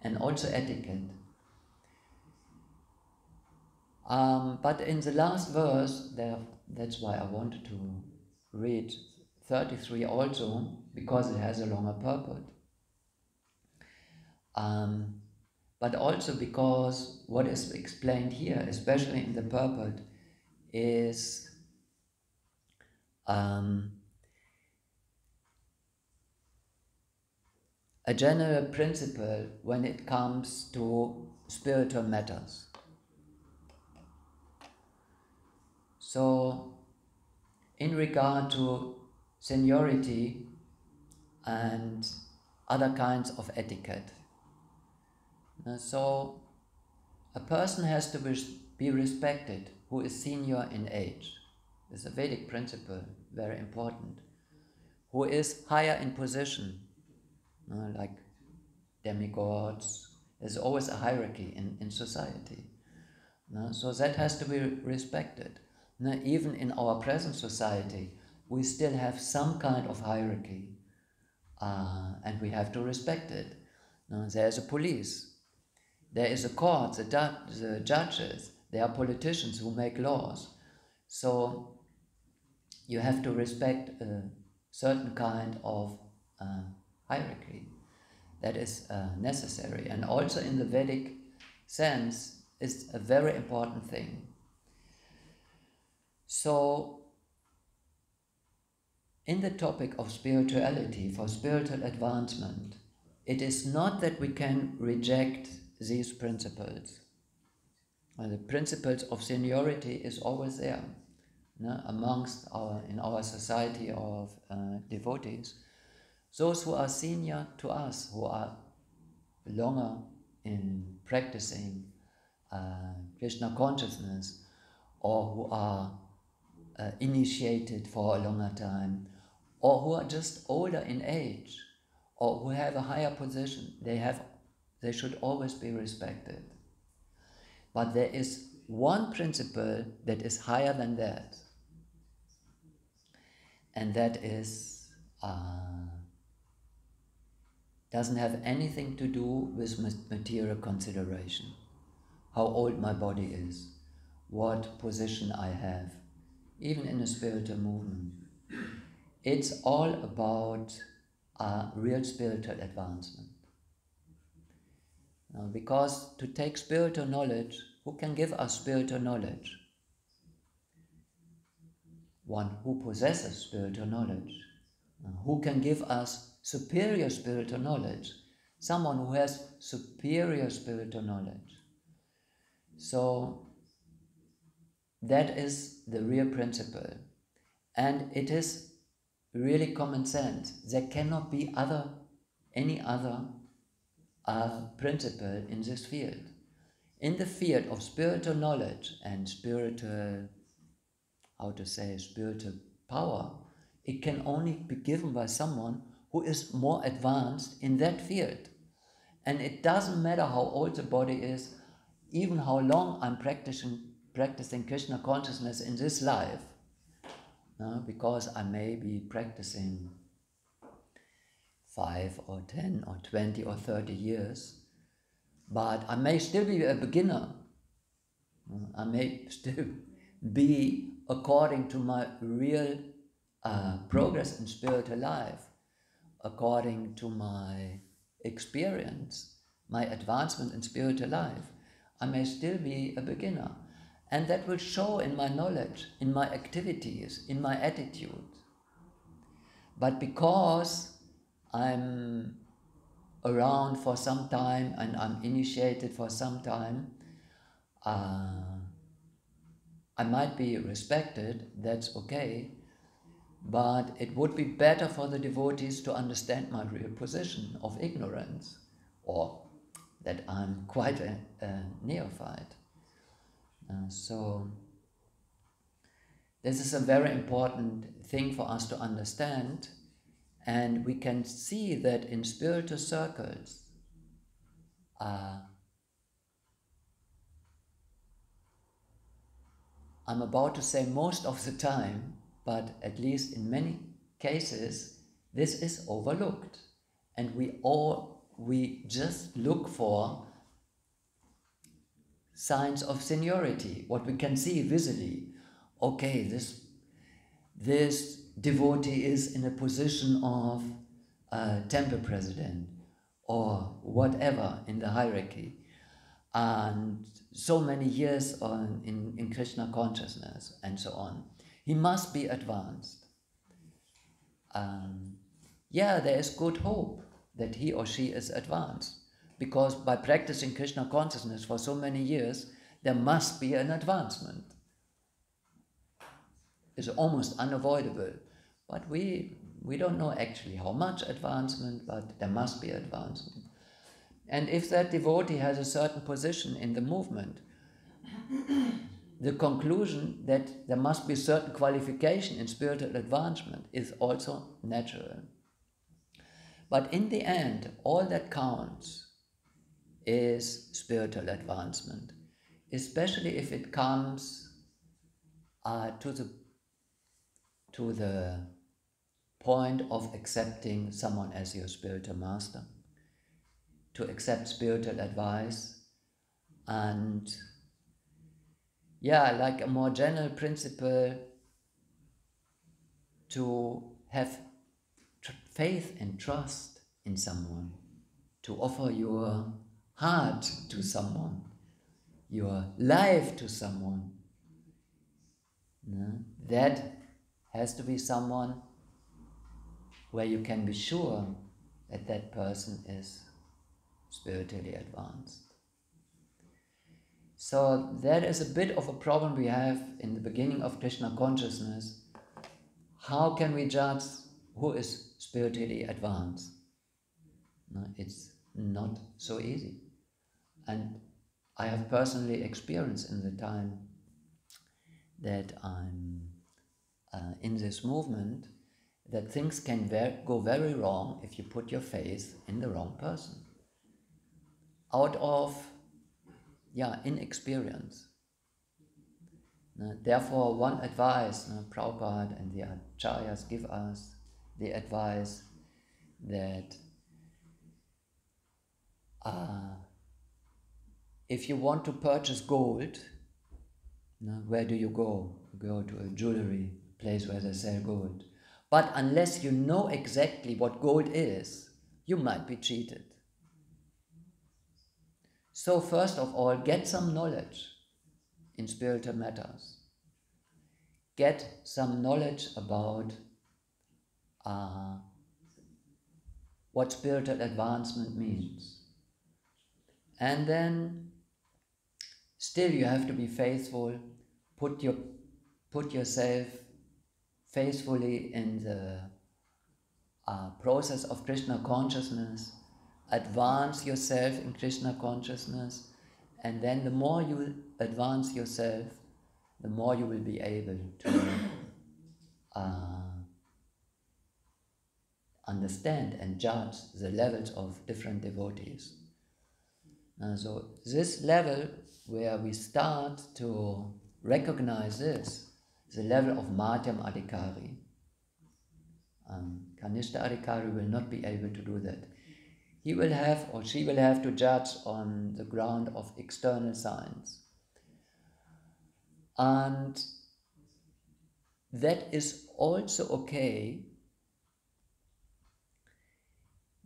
and also etiquette. But in the last verse, that's why I wanted to read 33 also, because it has a longer purport. But also because what is explained here, especially in the purport, is a general principle when it comes to spiritual matters. So, in regard to seniority and other kinds of etiquette, so a person has to be respected who is senior in age. It's a Vedic principle, very important. Who is higher in position, like demigods. There's always a hierarchy in society. So that has to be respected. Even in our present society, we still have some kind of hierarchy, and we have to respect it. There's a police, there is a court, the judges, there are politicians who make laws. So you have to respect a certain kind of hierarchy that is necessary, and also in the Vedic sense is a very important thing. So in the topic of spirituality, for spiritual advancement, it is not that we can reject these principles. The principles of seniority is always there, amongst in our society of devotees. Those who are senior to us, who are longer in practicing Krishna consciousness, or who are initiated for a longer time, or who are just older in age, or who have a higher position, they should always be respected. But there is one principle that is higher than that, and that is doesn't have anything to do with material consideration. How old my body is, what position I have, even in a spiritual movement. It's all about real spiritual advancement. Because to take spiritual knowledge, who can give us spiritual knowledge? One who possesses spiritual knowledge. Who can give us superior spiritual knowledge? Someone who has superior spiritual knowledge. So that is the real principle. And it is really common sense. There cannot be any other principle in this field. In the field of spiritual knowledge and spiritual power, it can only be given by someone who is more advanced in that field. And it doesn't matter how old the body is, even how long I'm practicing Krishna consciousness in this life, because I may be practicing 5 or 10 or 20 or 30 years, but I may still be a beginner. I may still be, according to my real progress in spiritual life, according to my experience, my advancement in spiritual life, I may still be a beginner. And that will show in my knowledge, in my activities, in my attitude. But because I'm around for some time and I'm initiated for some time, I might be respected, that's okay, but it would be better for the devotees to understand my real position of ignorance, or that I'm quite a neophyte. So this is a very important thing for us to understand, and we can see that in spiritual circles, I'm about to say most of the time, but at least in many cases, this is overlooked. And we just look for signs of seniority, what we can see visibly. Okay, this devotee is in a position of temple president or whatever in the hierarchy, and so many years in Krishna consciousness and so on, he must be advanced. There is good hope that he or she is advanced, because by practicing Krishna consciousness for so many years, there must be an advancement. It's almost unavoidable, but we don't know actually how much advancement, but there must be advancement. And if that devotee has a certain position in the movement, the conclusion that there must be certain qualification in spiritual advancement is also natural. But in the end, all that counts is spiritual advancement, especially if it comes to the point of accepting someone as your spiritual master, to accept spiritual advice, and like a more general principle, to have faith and trust in someone, to offer your heart to someone, your life to someone. That has to be someone where you can be sure that that person is spiritually advanced. So that is a bit of a problem we have in the beginning of Krishna consciousness. How can we judge who is spiritually advanced? No, it's not so easy. And I have personally experienced in the time that I'm in this movement that things can go very wrong if you put your faith in the wrong person. Out of inexperience. Therefore, one advice, Prabhupada and the Acharyas give us the advice that if you want to purchase gold, where do you go? You go to a jewelry place where they sell gold. But unless you know exactly what gold is, you might be cheated. So first of all, get some knowledge in spiritual matters. Get some knowledge about what spiritual advancement means. And then still you have to be faithful. Put yourself faithfully in the process of Krishna consciousness. Advance yourself in Krishna consciousness, and then the more you advance yourself, the more you will be able to understand and judge the levels of different devotees. So this level where we start to recognize this, the level of Madhyam Adhikari. Kanishta Adhikari will not be able to do that. He will have, or she will have, to judge on the ground of external signs. And that is also okay,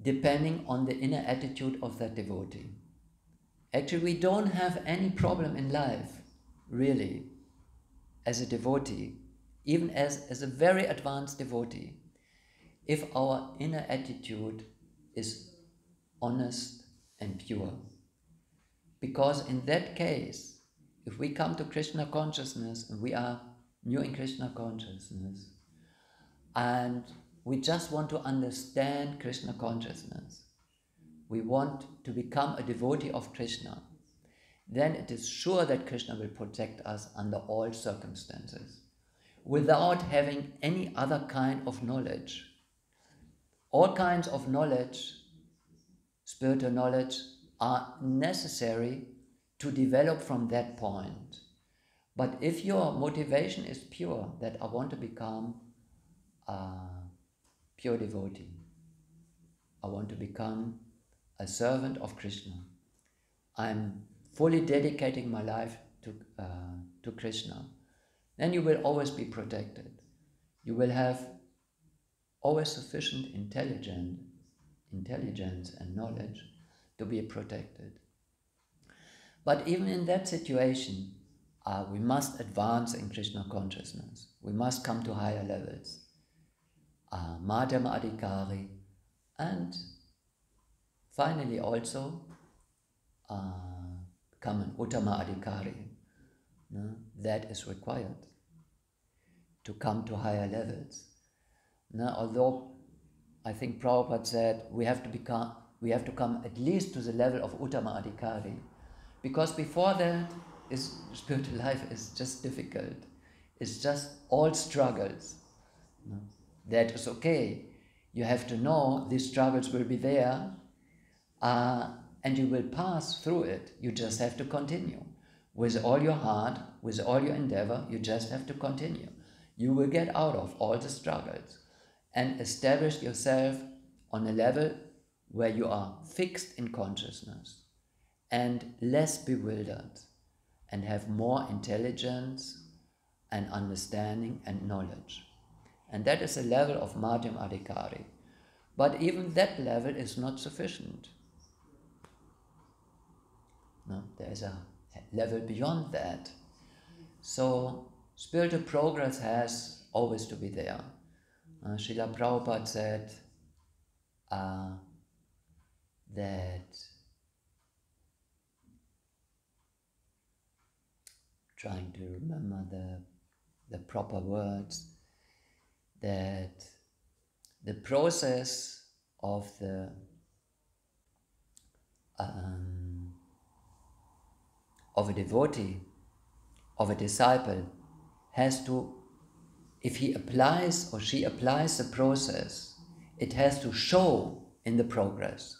depending on the inner attitude of that devotee. Actually, we don't have any problem in life, really, as a devotee, even as a very advanced devotee, if our inner attitude is honest and pure. Because in that case, if we come to Krishna consciousness and we are new in Krishna consciousness and we just want to understand Krishna consciousness, we want to become a devotee of Krishna, then it is sure that Krishna will protect us under all circumstances without having any other kind of knowledge. All kinds of knowledge, spiritual knowledge, are necessary to develop from that point. But if your motivation is pure, that I want to become a pure devotee, I want to become a servant of Krishna, I'm fully dedicating my life to Krishna, then you will always be protected. You will have always sufficient intelligence and knowledge to be protected. But even in that situation, we must advance in Krishna consciousness. We must come to higher levels. Madhyama Adhikari, and finally also become an Uttama Adhikari. No? That is required to come to higher levels. No? Although I think Prabhupada said we have to come at least to the level of Uttama Adhikari, because before that, spiritual life is just difficult. It's just all struggles. No? That is okay. You have to know these struggles will be there, and you will pass through it. You just have to continue. With all your heart, with all your endeavor, you just have to continue. You will get out of all the struggles and establish yourself on a level where you are fixed in consciousness and less bewildered and have more intelligence and understanding and knowledge. And that is a level of Madhyam Adhikari. But even that level is not sufficient. No, there is a level beyond that. So spiritual progress has always to be there. Srila Prabhupada said that, trying to remember the proper words, that the process of a devotee, of a disciple, has to, if he applies or she applies the process, it has to show in the progress.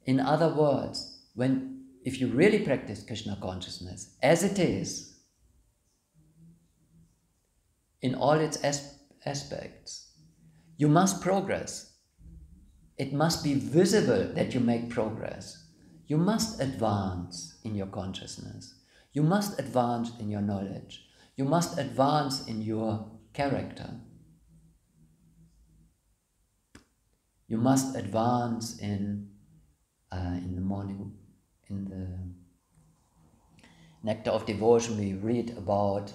In other words, if you really practice Krishna consciousness as it is, in all its aspects, you must progress. It must be visible that you make progress. You must advance in your consciousness. You must advance in your knowledge. You must advance in your character. You must advance in the morning, in the Nectar of Devotion, we read about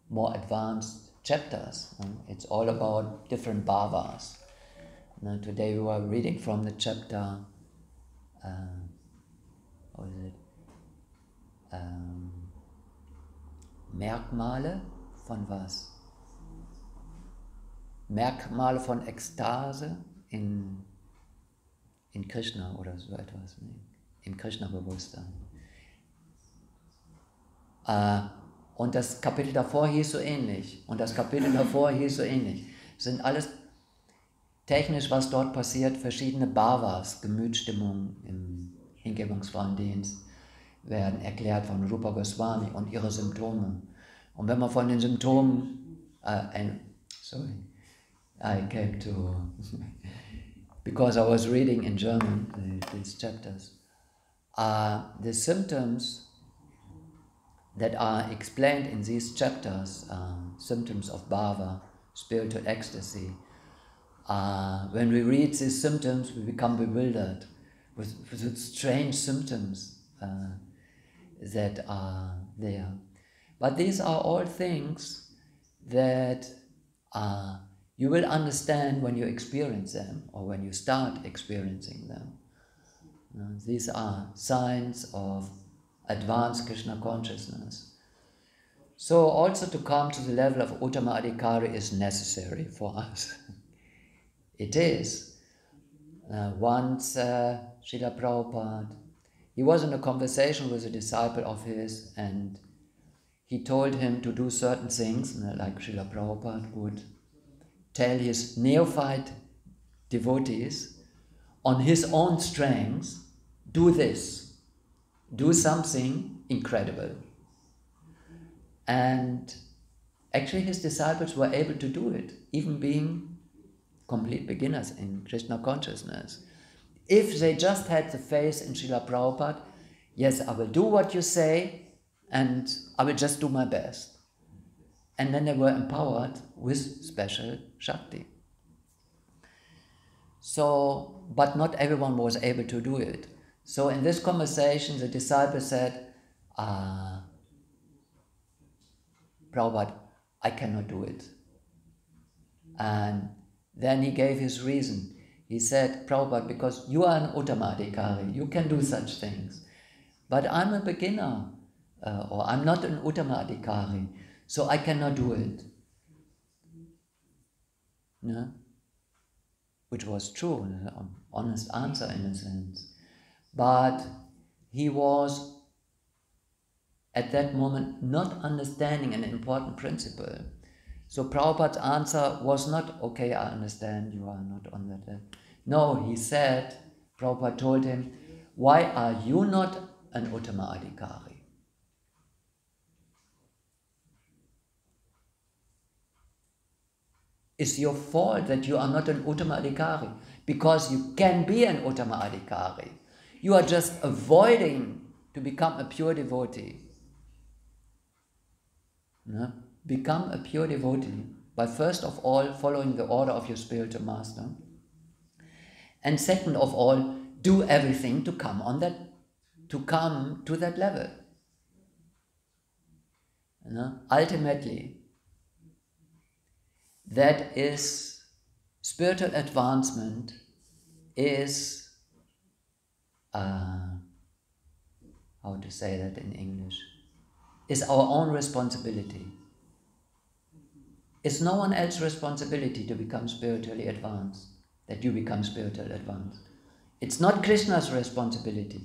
more advanced chapters. It's all about different bhavas. Now, today we were reading from the chapter, what is it? Merkmale von was? Merkmale von Ekstase in Krishna oder so etwas, ne? Im Krishna-Bewusstsein. Und das Kapitel davor hieß so ähnlich. Und das Kapitel davor hieß so ähnlich. Es sind alles technisch, was dort passiert, verschiedene Bhavas, Gemütsstimmungen im hingebungsvollen Dienst, werden erklärt von Rupa Goswami und ihre Symptome. Und wenn man von den Symptomen, I came to, because I was reading in German these chapters, the symptoms that are explained in these chapters, symptoms of bhava, spiritual ecstasy, when we read these symptoms, we become bewildered with strange symptoms that are there. But these are all things that you will understand when you experience them or when you start experiencing them. These are signs of advanced Krishna consciousness. So also to come to the level of Uttama Adhikari is necessary for us. It is. Once Srila Prabhupada, he was in a conversation with a disciple of his, and he told him to do certain things, like Srila Prabhupada would tell his neophyte devotees on his own strengths, do this, do something incredible. And actually his disciples were able to do it, even being complete beginners in Krishna consciousness. If they just had the faith in Srila Prabhupada, yes, I will do what you say and I will just do my best. and then they were empowered with special Shakti. So, but not everyone was able to do it. So in this conversation, the disciple said, Prabhupada, I cannot do it. And then he gave his reason. He said, Prabhupada, because you are an Uttamadhikari, you can do such things. But I'm a beginner, or I'm not an Uttamadhikari, so I cannot do it. No? Which was true, an honest answer in a sense. But he was at that moment not understanding an important principle. So Prabhupada's answer was not, okay, I understand you are not on that level. No, he said, Prabhupada told him, why are you not an Uttama Adhikari? It's your fault that you are not an Uttama Adhikari, because you can be an Uttama Adhikari. You are just avoiding to become a pure devotee. No? Become a pure devotee by first of all following the order of your spiritual master, and second of all do everything to come to that level. No? Ultimately, that is spiritual advancement is how to say that in English, is our own responsibility. It's no one else's responsibility to become spiritually advanced, that you become spiritually advanced. It's not Krishna's responsibility.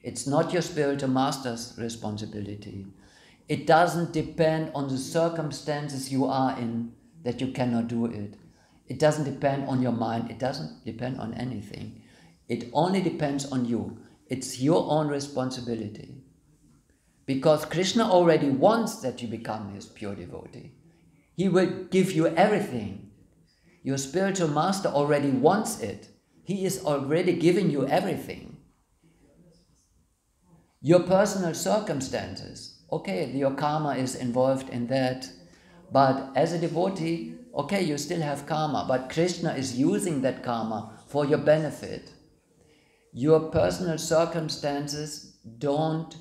It's not your spiritual master's responsibility. It doesn't depend on the circumstances you are in that you cannot do it. It doesn't depend on your mind. It doesn't depend on anything. It only depends on you. It's your own responsibility. Because Krishna already wants that you become his pure devotee. He will give you everything. Your spiritual master already wants it. He is already giving you everything. Your personal circumstances, okay, your karma is involved in that, but as a devotee, okay, you still have karma, but Krishna is using that karma for your benefit. Your personal circumstances don't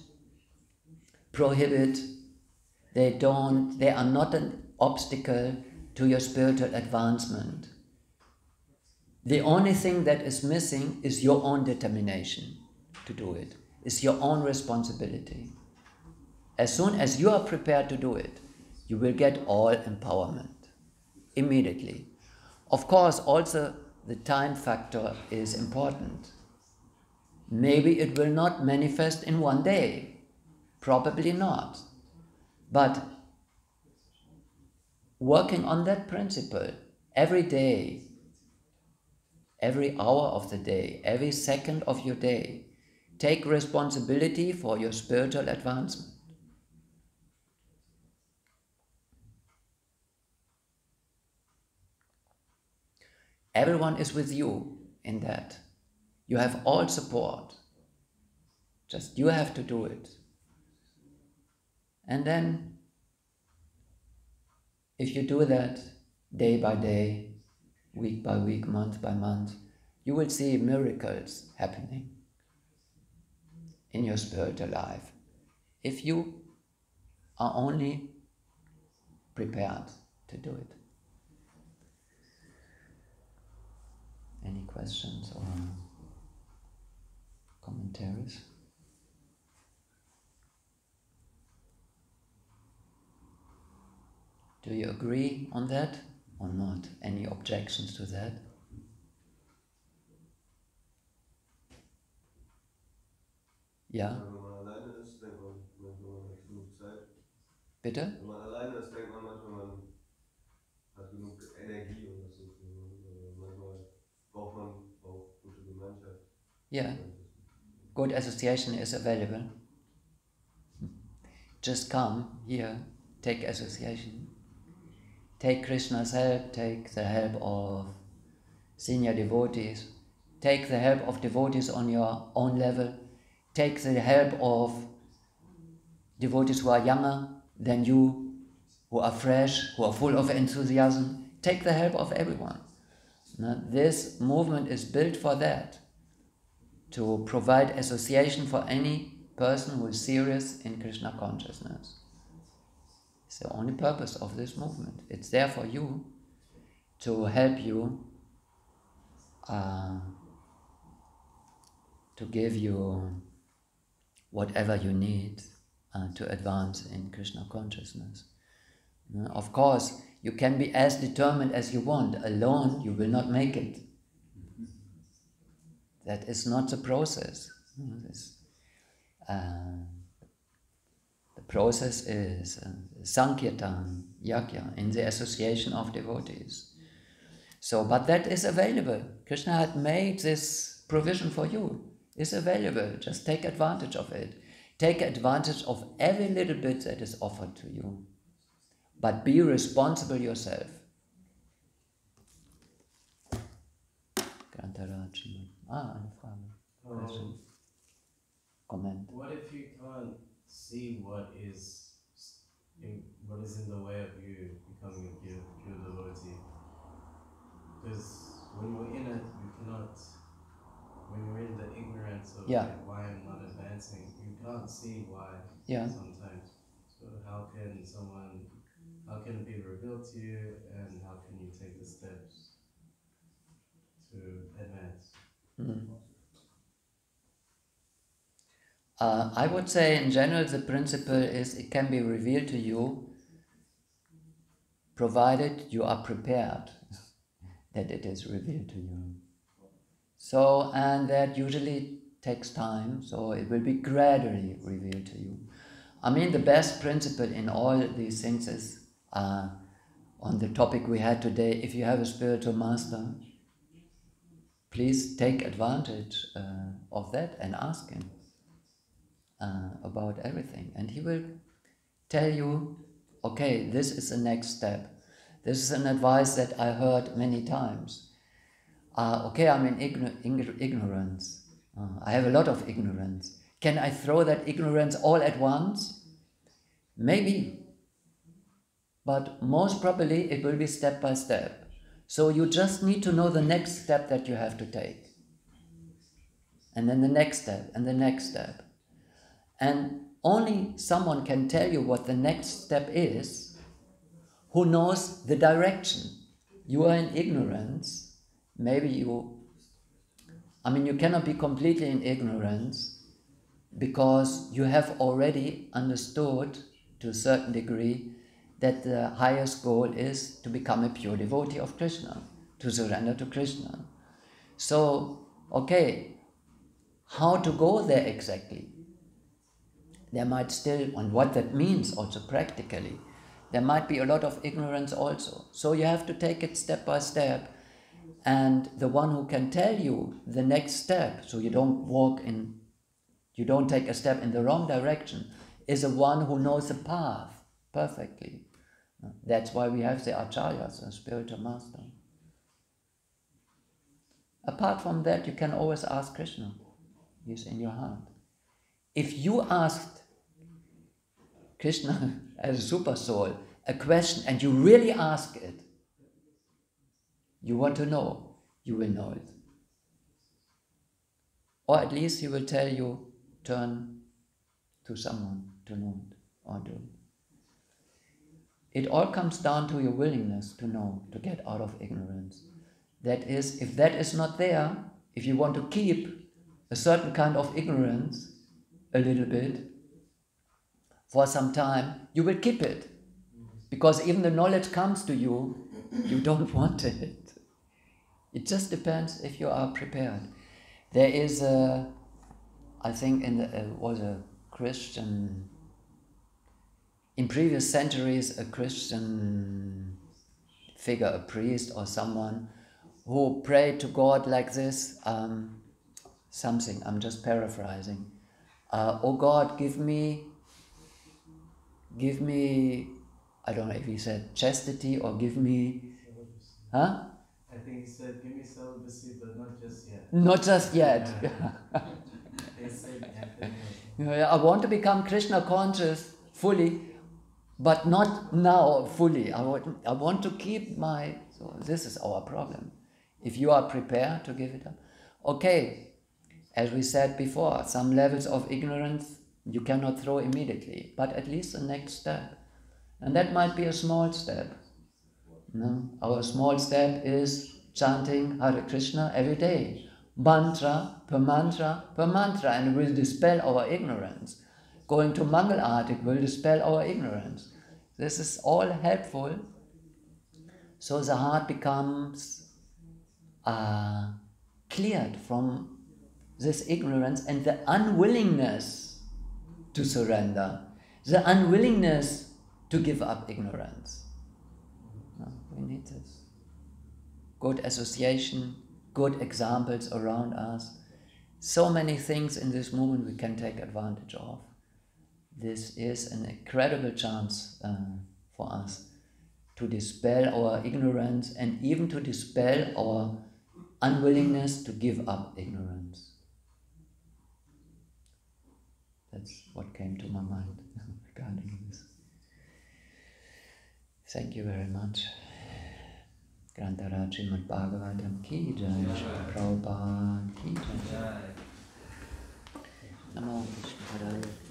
prohibit, they are not an obstacle to your spiritual advancement. The only thing that is missing is your own determination to do it. It's your own responsibility. As soon as you are prepared to do it, you will get all empowerment immediately. Of course, also the time factor is important. Maybe it will not manifest in one day. Probably not. But working on that principle every day, every hour of the day, every second of your day, take responsibility for your spiritual advancement. Everyone is with you in that. You have all support. Just you have to do it. And then, if you do that day by day, week by week, month by month, you will see miracles happening in your spiritual life. If you are only prepared to do it. Any questions or commentaries? Do you agree on that or not? Any objections to that? Ja? Wenn man alleine ist, denkt man manchmal, man hat genug Zeit. Bitte? Wenn man alleine ist, denkt man manchmal, man hat genug Energie, um das so zu machen. Manchmal braucht man auch gute Gemeinschaft. Yeah. Good association is available. Just come here, take association. Take Krishna's help, take the help of senior devotees, take the help of devotees on your own level, take the help of devotees who are younger than you, who are fresh, who are full of enthusiasm. Take the help of everyone. This movement is built for that, to provide association for any person who is serious in Krishna consciousness. It's the only purpose of this movement. It's there for you, to help you, to give you whatever you need to advance in Krishna consciousness. Of course, you can be as determined as you want. Alone, you will not make it. That is not the process. The process is Sankirtan, Yajna, in the association of devotees. So, but that is available. Krishna had made this provision for you. It's available. Just take advantage of it. Take advantage of every little bit that is offered to you. But be responsible yourself. Eine Frage. Question. Comment. What if you can't see what is in the way of you becoming a pure devotee? Because when you're in it, you cannot. When you're in the ignorance of like, why I'm not advancing, you can't see why sometimes. So how can it be revealed to you, and how can you take the steps to advance? I would say in general the principle is it can be revealed to you provided you are prepared that it is revealed to you. So, and that usually takes time, so it will be gradually revealed to you. I mean, the best principle in all these things is on the topic we had today, if you have a spiritual master, please take advantage of that and ask him about everything. And he will tell you, okay, this is the next step. This is an advice that I heard many times. Okay, I'm in ignorance. I have a lot of ignorance. Can I throw that ignorance all at once? Maybe. But most probably it will be step by step. So you just need to know the next step that you have to take. And then the next step, and the next step. And only someone can tell you what the next step is who knows the direction. You are in ignorance. Maybe you cannot be completely in ignorance because you have already understood to a certain degree that the highest goal is to become a pure devotee of Krishna, to surrender to Krishna. So, okay, how to go there exactly? There might still, and what that means also practically, there might be a lot of ignorance also. So you have to take it step by step. And the one who can tell you the next step, so you don't take a step in the wrong direction, is the one who knows the path perfectly. That's why we have the acharyas, the spiritual master. Apart from that, you can always ask Krishna. He's in your heart. If you asked Krishna as a super soul a question and you really ask it, you want to know, you will know it. Or at least he will tell you, turn to someone to know it or do it. It all comes down to your willingness to know, to get out of ignorance. That is, if that is not there, if you want to keep a certain kind of ignorance a little bit for some time, you will keep it. Because even the knowledge comes to you, you don't want it. It just depends if you are prepared. There is I think was a Christian, in previous centuries, a Christian figure, a priest or someone, who prayed to God like this, something, I'm just paraphrasing. Oh God, give me, I don't know if he said chastity or give me, huh? I think he said, give me celibacy, but not just yet. Not just yet. They said, I want to become Krishna conscious fully, but not now fully. I want to keep my, so this is our problem. If you are prepared to give it up, okay, as we said before, some levels of ignorance you cannot throw immediately, but at least the next step. And that might be a small step. No? Our small step is chanting Hare Krishna every day, mantra per mantra per mantra, and it will dispel our ignorance. Going to Mangal Artik will dispel our ignorance. This is all helpful. So the heart becomes cleared from this ignorance and the unwillingness to surrender, the unwillingness to give up ignorance. No, we need this. Good association, good examples around us. So many things in this moment we can take advantage of. This is an incredible chance for us to dispel our ignorance and even to dispel our unwillingness to give up ignorance. That's what came to my mind regarding this. Thank you very much. Grantara Srimad Bhagavatam ki jai, Prabhupada ki jai. Namo Vishnu Padaya.